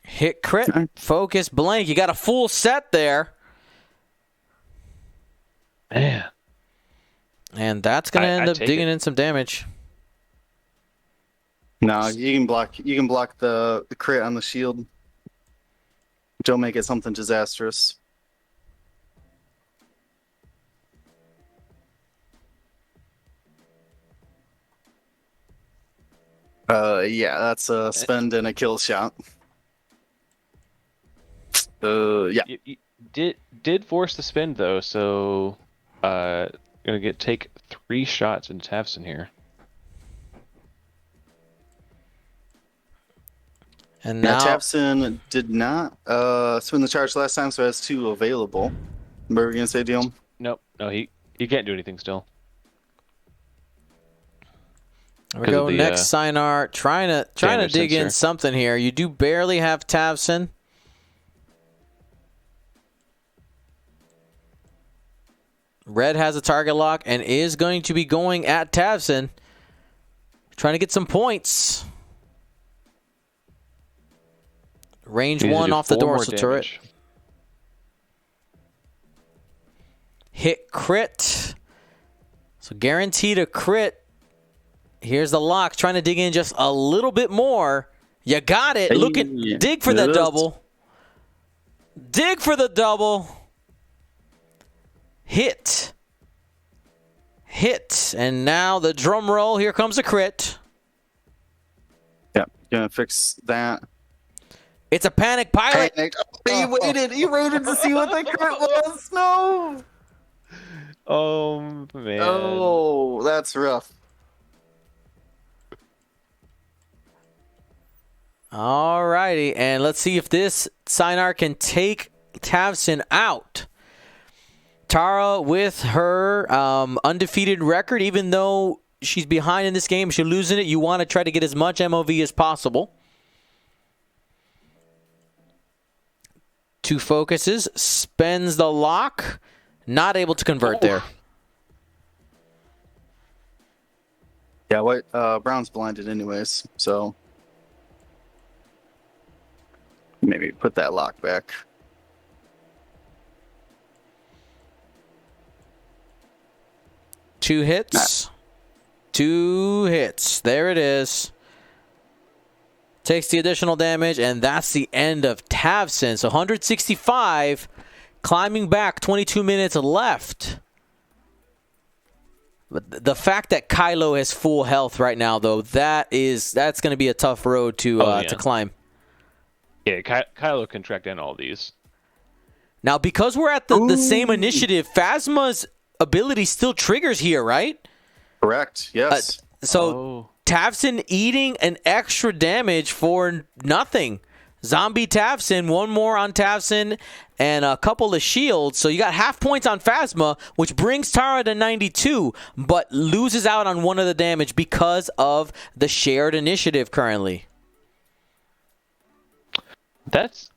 Hit crit, focus, blank. You got a full set there. Man. And that's going to end up digging in some damage. No, you can block the crit on the shield. Don't make it something disastrous. Yeah, that's a spend and a kill shot. Yeah. You did force the spin though, so gonna take 3 shots in Tavson here. And now now Tavson did not spin the charge last time, so has 2 available. What were you gonna say, Dion? Nope, no, he can't do anything still. There we go. Next Sinar, trying to dig in something here. You do barely have Tavson. Red has a target lock and is going to be going at Tavson. Trying to get some points. Range 1 off the dorsal turret. Hit crit. So guaranteed a crit. Here's the lock. Trying to dig in just a little bit more. You got it. Look at, dig for the double. Dig for the double. Hit. Hit. And now the drum roll. Here comes a crit. Yep. Gonna fix that. It's a panic pilot. He waited. He waited to see what the crit was. No. Oh, man. Oh, that's rough. Alrighty, and let's see if this Sinar can take Tavson out. Tara with her undefeated record, even though she's behind in this game, she's losing it. You want to try to get as much MOV as possible. 2 focuses, spends the lock, not able to convert there. Yeah, Brown's blinded anyways, so maybe put that lock back. Two hits. 2 hits. There it is. Takes the additional damage, and that's the end of Tavson. So 165, climbing back, 22 minutes left. But the fact that Kylo has full health right now, though, that's going to be a tough road to climb. Yeah, Kylo can track down all these. Now, because we're at the same initiative, Phasma's ability still triggers here, right? Correct, yes. Tavson eating an extra damage for nothing. Zombie Tavson, 1 more on Tavson, and a couple of shields. So you got half points on Phasma, which brings Tara to 92, but loses out on 1 of the damage because of the shared initiative currently. That's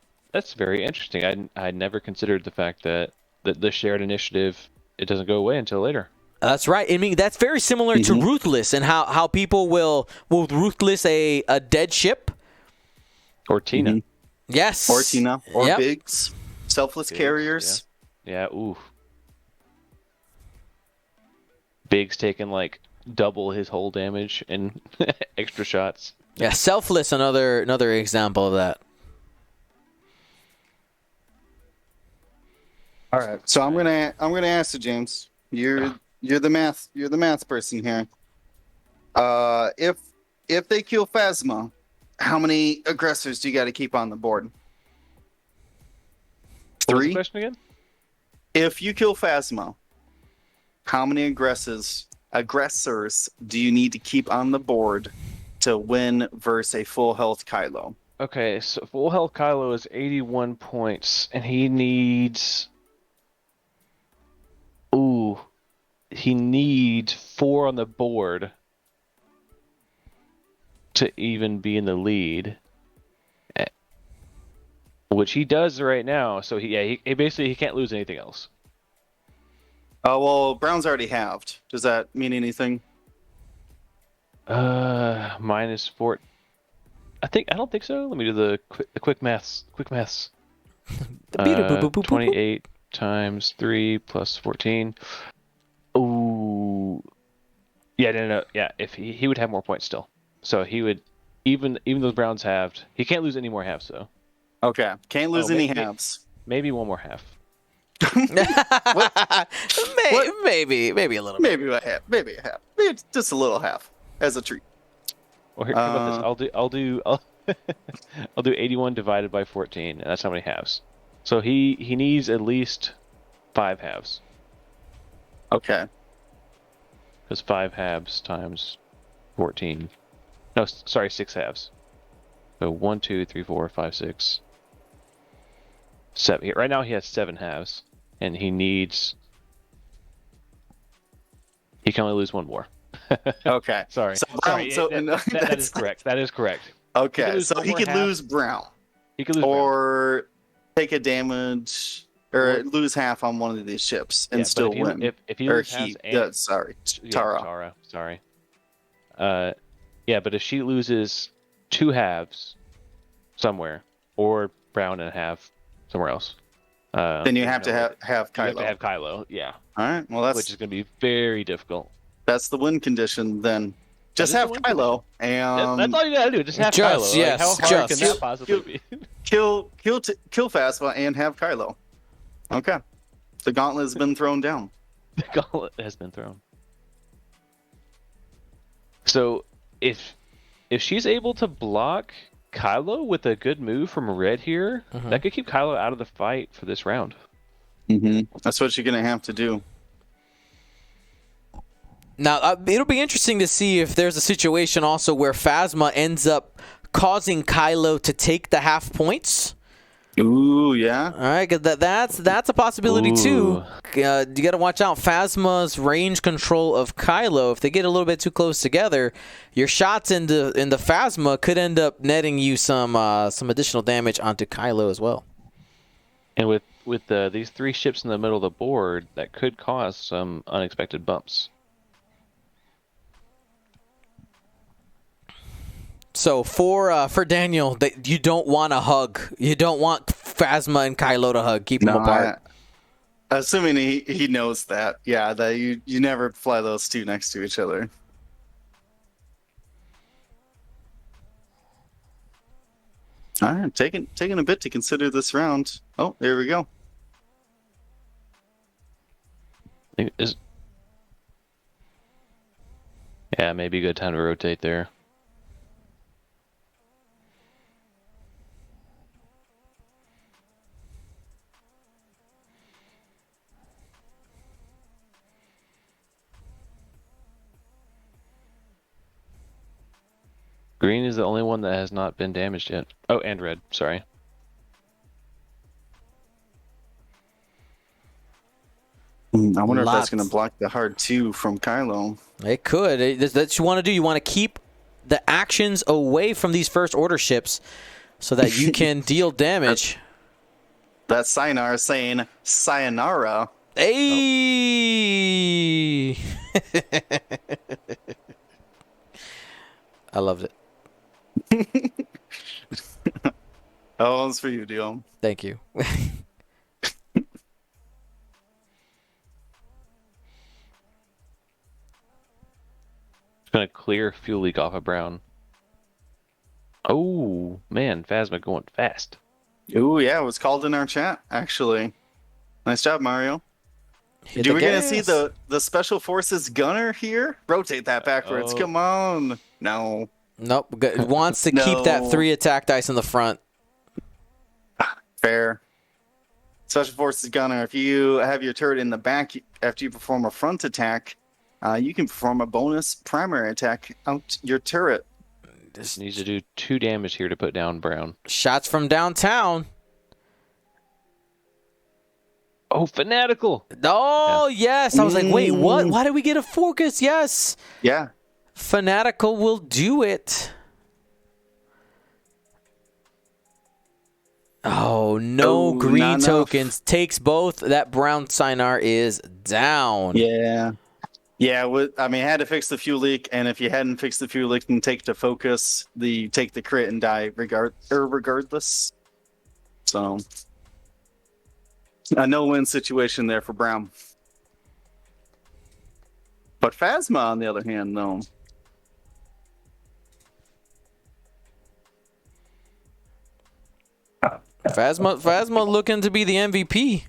very interesting. I never considered the fact that the shared initiative, it doesn't go away until later. That's right. I mean, that's very similar to Ruthless and how people will Ruthless a dead ship. Or Tina. Yes. Or Tina. Or Biggs. Selfless carriers. Yeah, ooh. Biggs taking like double his whole damage and extra shots. Yeah, Selfless, another example of that. All right. So I'm gonna ask you, James. You're the math person here. If they kill Phasma, how many aggressors do you got to keep on the board? 3. What was the question again? If you kill Phasma, how many aggressors do you need to keep on the board to win versus a full health Kylo? Okay, so full health Kylo is 81 points, and he needs. Ooh. He needs 4 on the board to even be in the lead, which he does right now. So he basically can't lose anything else. Oh, well, Brown's already halved. Does that mean anything? -4. I don't think so. Let me do the quick maths. Quick maths. 28 times 3 plus 14. Ooh. Yeah, no. Yeah, if he would have more points still. So he would, even though Brown's halved, he can't lose any more halves though. Okay. Can't lose any halves. Maybe one more half. Maybe a little bit. Maybe a half. Maybe just a little half as a treat. Well, here, how about this? I'll do 81 divided by 14, and that's how many halves. So he needs at least 5 halves. Okay. Because 5 halves times 14. No, sorry, 6 halves. So 1, 2, 3, 4, 5, 6, 7. Right now he has 7 halves, and he can only lose 1 more. Okay. Sorry. Brown, that is correct. That is correct. Okay, so he could lose Brown. He could lose or take a damage or lose half on one of these ships and still win. If he loses Tara. Sorry. Yeah, but if she loses 2 halves somewhere, or Brown and a half somewhere else, then you have to have Kylo. You have to have Kylo, yeah. All right, well which is going to be very difficult. That's the win condition then. Just have Kylo, and that's all you gotta do. Just have Kylo. Yes, how hard can that possibly be? kill Phasma and have Kylo. Okay, the gauntlet has been thrown down. The gauntlet has been thrown. So if she's able to block Kylo with a good move from Red here, that could keep Kylo out of the fight for this round. That's what you're gonna have to do. Now, it'll be interesting to see if there's a situation also where Phasma ends up causing Kylo to take the half points. Ooh, yeah. All right, that's a possibility too. You got to watch out. Phasma's range control of Kylo. If they get a little bit too close together, your shots into Phasma could end up netting you some additional damage onto Kylo as well. And with these 3 ships in the middle of the board, that could cause some unexpected bumps. So for Daniel, you don't want to hug. You don't want Phasma and Kylo to hug. Keep them apart. Assuming he knows that, yeah, that you never fly those two next to each other. All right, taking a bit to consider this round. Oh, there we go. Yeah, maybe a good time to rotate there. Green is the only one that has not been damaged yet. Oh, and red, sorry. I wonder if that's going to block the hard 2 from Kylo. It could. That's what you want to do. You want to keep the actions away from these first order ships so that you can deal damage. That's Sayonara saying sayonara. Hey! Oh. I loved it. Oh, it's for you, Dion. Thank you. It's going to clear fuel leak off of Brown. Oh, man, Phasma going fast. Ooh, yeah, it was called in our chat, actually. Nice job, Mario. We're going to see the Special Forces gunner here? Rotate that backwards. Come on. No. Nope. It wants to keep that 3 attack dice in the front. Fair. Special Forces gunner, if you have your turret in the back after you perform a front attack, you can perform a bonus primary attack out your turret. This needs to do 2 damage here to put down Brown. Shots from downtown. Oh, Fanatical. Oh, yeah. Yes. I was like, wait, what? Why did we get a focus? Yes. Yeah. Fanatical will do it. Oh, no green tokens. Takes both. That Brown Sinar is down. Yeah. Yeah, I mean, I had to fix the fuel leak, and if you hadn't fixed the fuel leak and take the focus, take the crit and die regardless. So, a no-win situation there for Brown. But Phasma, on the other hand, though. Phasma looking to be the MVP.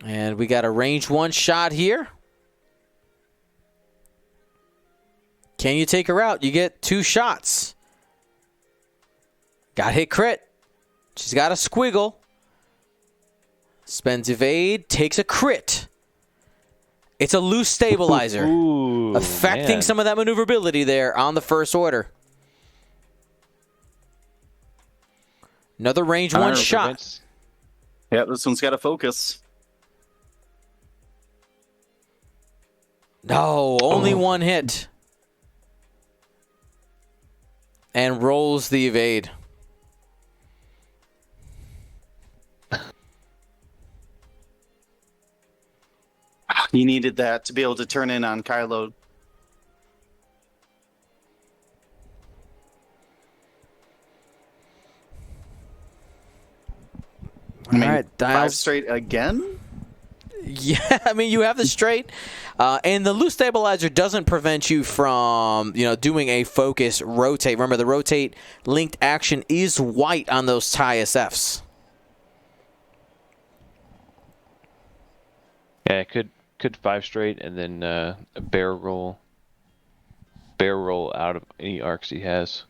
And we got a range 1 shot here. Can you take her out? You get 2 shots. Got hit crit. She's got a squiggle. Spends evade, takes a crit. It's a loose stabilizer. Ooh, affecting man. some of that maneuverability there on the first order. Another range 1 shot. Yeah, this one's got a focus. No, only 1 hit. And rolls the evade. He needed that to be able to turn in on Kylo. I mean, All right, 5 Dials. straight again? Yeah, I mean, you have the straight. And the loose stabilizer doesn't prevent you from, doing a focus rotate. Remember, the rotate linked action is white on those TIE SFs. Yeah, it could 5 straight and then a bear roll out of any arcs he has.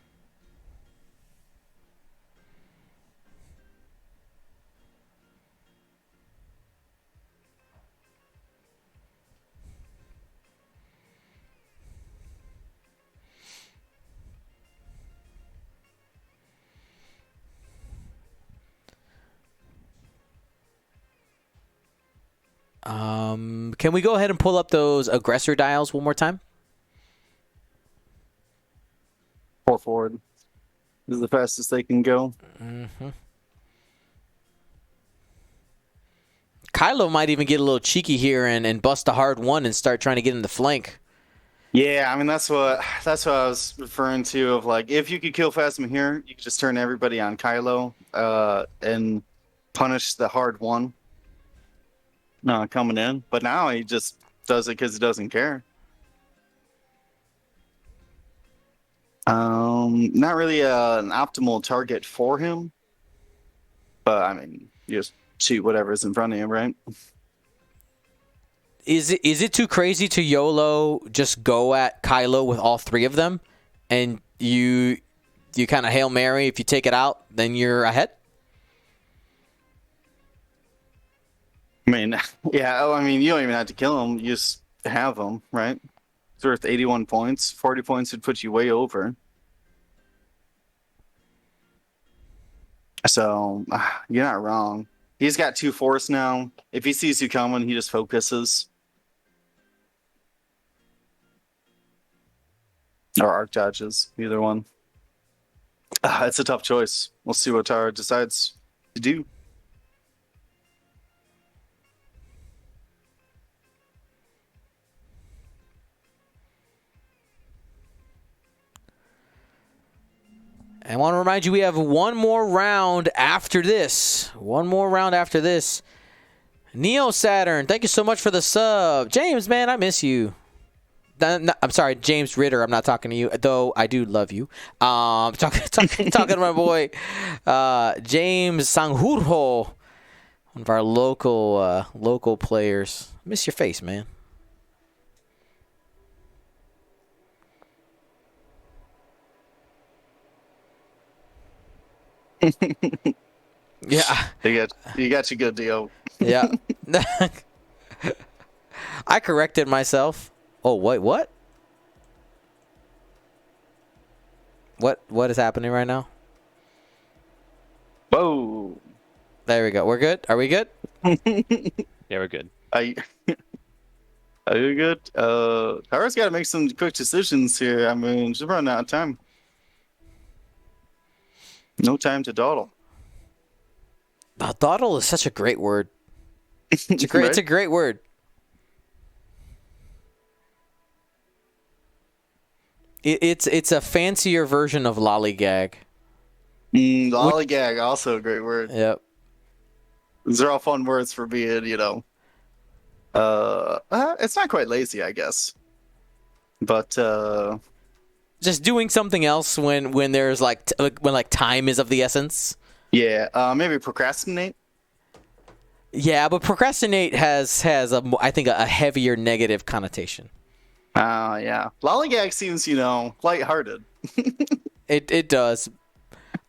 Can we go ahead and pull up those aggressor dials one more time? 4 forward. This is the fastest they can go. Mm-hmm. Kylo might even get a little cheeky here and bust a hard 1 and start trying to get in the flank. Yeah, I mean that's what I was referring to. Of like, if you could kill Phasma here, you could just turn everybody on Kylo and punish the hard 1 coming in. But now he just does it because he doesn't care. Not really an optimal target for him, but I mean, you just shoot whatever's in front of you, right? Is it too crazy to YOLO just go at Kylo with all 3 of them, and you kind of Hail Mary? If you take it out, then you're ahead? I mean, yeah, I mean, you don't even have to kill him. You just have him, right? It's worth 81 points. 40 points would put you way over. So, you're not wrong. He's got 2 force now. If he sees you coming, he just focuses. Or arc dodges, either one. It's a tough choice. We'll see what Tara decides to do. I want to remind you we have one more round after this. Neo Saturn, thank you so much for the sub. James, man, I miss you. I'm sorry, James Ritter. I'm not talking to you, though I do love you. Talking to my boy James Sanjurjo, one of our local players. Miss your face, man. Yeah, you got your good deal. Yeah, I corrected myself. Oh, wait, what? What is happening right now? Whoa. There we go. We're good? Are we good? Yeah, we're good. Are you good? Tara's got to make some quick decisions here. I mean, she's running out of time. No time to dawdle. Dawdle is such a great word. It's a Right? great word. It's a fancier version of lollygag. Lollygag, also a great word. Yep. These are all fun words for being, it's not quite lazy, I guess. But Just doing something else when there's when time is of the essence. yeah, maybe procrastinate. Yeah, but procrastinate has I think a heavier negative connotation. Yeah. Lollygag seems, lighthearted. It does.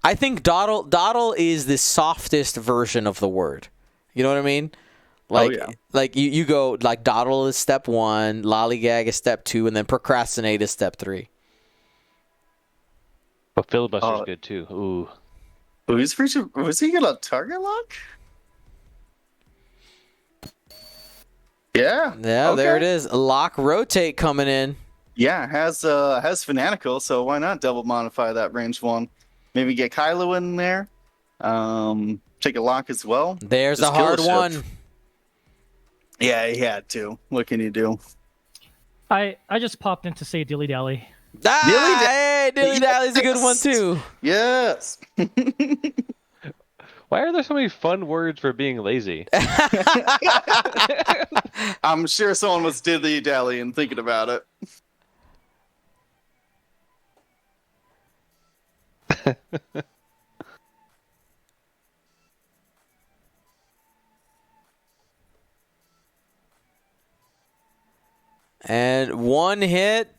I think dawdle is the softest version of the word. You know what I mean? Like, yeah. like you go like dawdle is step 1, lollygag is step 2, and then procrastinate is step 3. But filibuster's good too. Ooh. Was he gonna target lock? Yeah. Yeah, okay. there it is. Lock rotate coming in. Yeah, has Fanatical, so why not double modify that range 1? Maybe get Kylo in there. Take a lock as well. There's Just a kill hard ship. one. Yeah, he had to. What can you do? I just popped in to say dilly dally. Hey, dilly dally's a good one too. Yes. Why are there so many fun words for being lazy? I'm sure someone was dilly dally and thinking about it. And one hit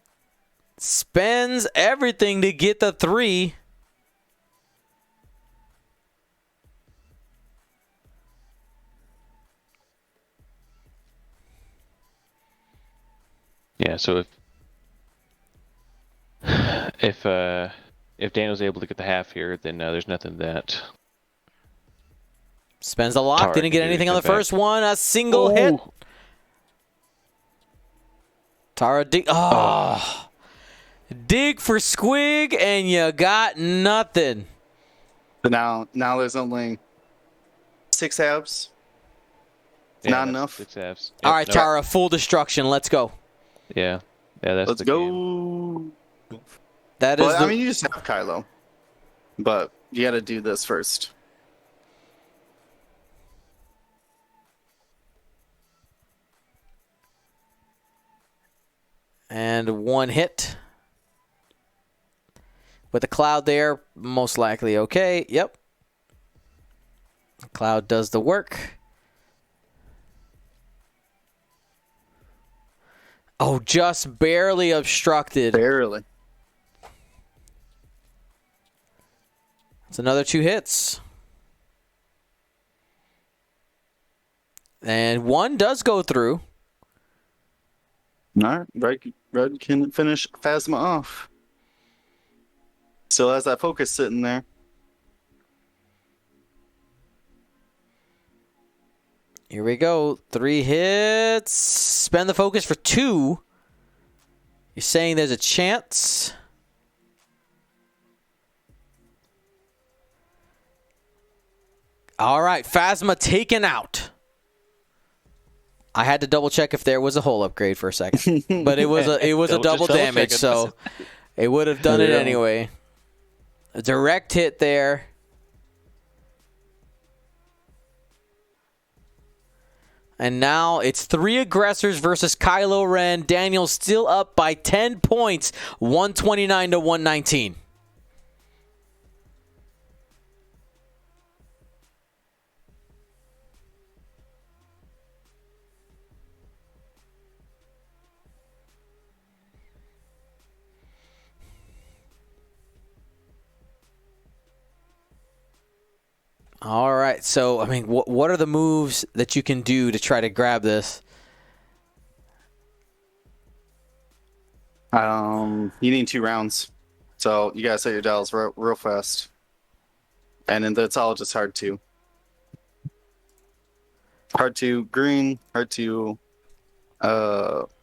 spends everything to get the 3. Yeah, so if Daniel's able to get the half here, then there's nothing that Spends the lock. Tara Didn't get can do to anything on the come back. first one. A single hit. Ooh. Tara dig. Oh. Dig for squig, and you got nothing. But now there's only 6 halves. Yeah, Not that's enough. 6 halves. All right, no. Tara, full destruction. Let's go. Yeah, that's Let's the go. game. That is But the. I mean, you just have Kylo. But you got to do this first. And one hit. With a cloud there, most likely okay. Yep. Cloud does the work. Oh, just barely obstructed. Barely. It's another 2 hits. And one does go through. All right. Red can finish Phasma off. Still has that focus sitting there. Here we go. 3 hits. Spend the focus for 2. You're saying there's a chance? All right, Phasma taken out. I had to double check if there was a hull upgrade for a second, but it was a double Double damage, checking. so it would have done it Yeah. anyway. A direct hit there. And now it's 3 aggressors versus Kylo Ren. Daniel's still up by 10 points, 129 to 119. All right, so, I mean, what are the moves that you can do to try to grab this? You need 2 rounds. So you gotta set your dials real fast. And then that's all just hard 2. Hard 2 green, hard 2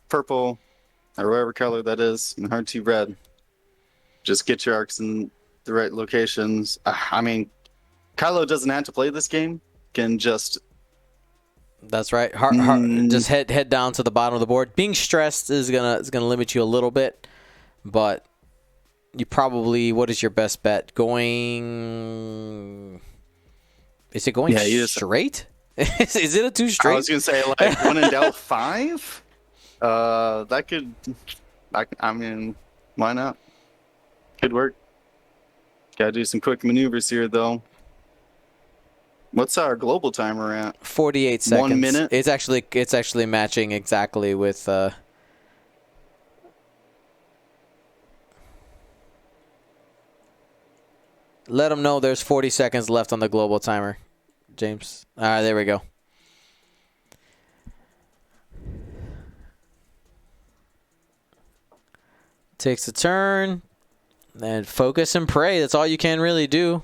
purple, or whatever color that is, and hard 2 red. Just get your arcs in locations. I mean, Kylo doesn't have to play this game. Can just That's right. Just head down to the bottom of the board. Being stressed is gonna limit you a little bit, but you probably. What is your best bet? Going? Is it going straight? Is it a 2 straight? I was gonna say like when in doubt 5. That could. I mean, why not? Could work. Gotta do some quick maneuvers here though. What's our global timer at? 48 seconds. 1 minute. It's actually matching exactly with. Let them know there's 40 seconds left on the global timer, James. All right, there we go. Takes a turn, and focus and pray. That's all you can really do.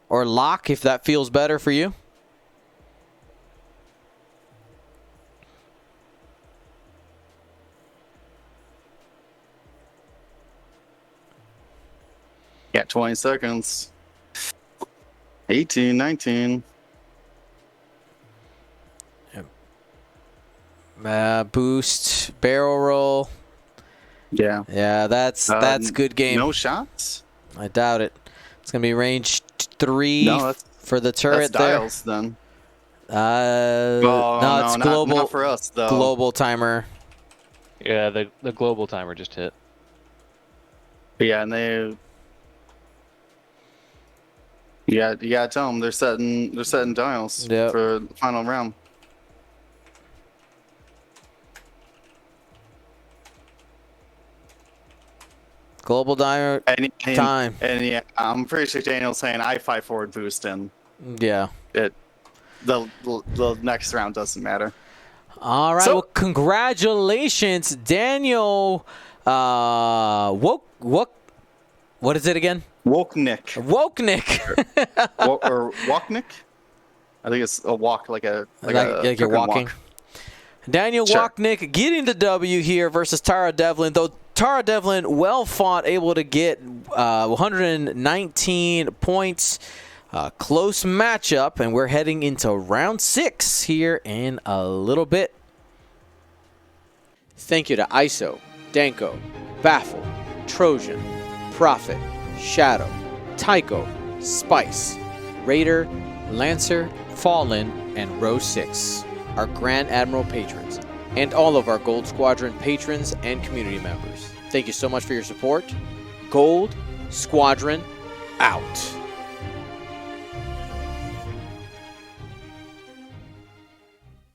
Or lock if that feels better for you. Yeah, 20 seconds. 18, 19. Boost, barrel roll. Yeah. Yeah, that's good game. No shots? I doubt it. It's gonna be range 3 for the turret that's dials, there. Then. No, it's global. Not for us though. Global timer. Yeah, the global timer just hit. Yeah, and they. Yeah, you gotta tell them they're setting dials for the final round. Global timer time. And yeah, I'm pretty sure Daniel's saying I-5 forward boost in. Yeah. The next round doesn't matter. All right. Well, congratulations, Daniel. What is it again? Wochnick. or Wochnick? I think it's a walk like you're walking. Walk. Daniel Wochnick getting the W here versus Tara Devlin, though Tara Devlin well fought, able to get 119 points. Close matchup, and we're heading into round 6 here in a little bit. Thank you to ISO, Danko, Baffle, Trojan, Prophet, Shadow, Tycho, Spice, Raider, Lancer, Fallen, and Row 6, our Grand Admiral patrons, and all of our Gold Squadron patrons and community members. Thank you so much for your support. Gold Squadron out.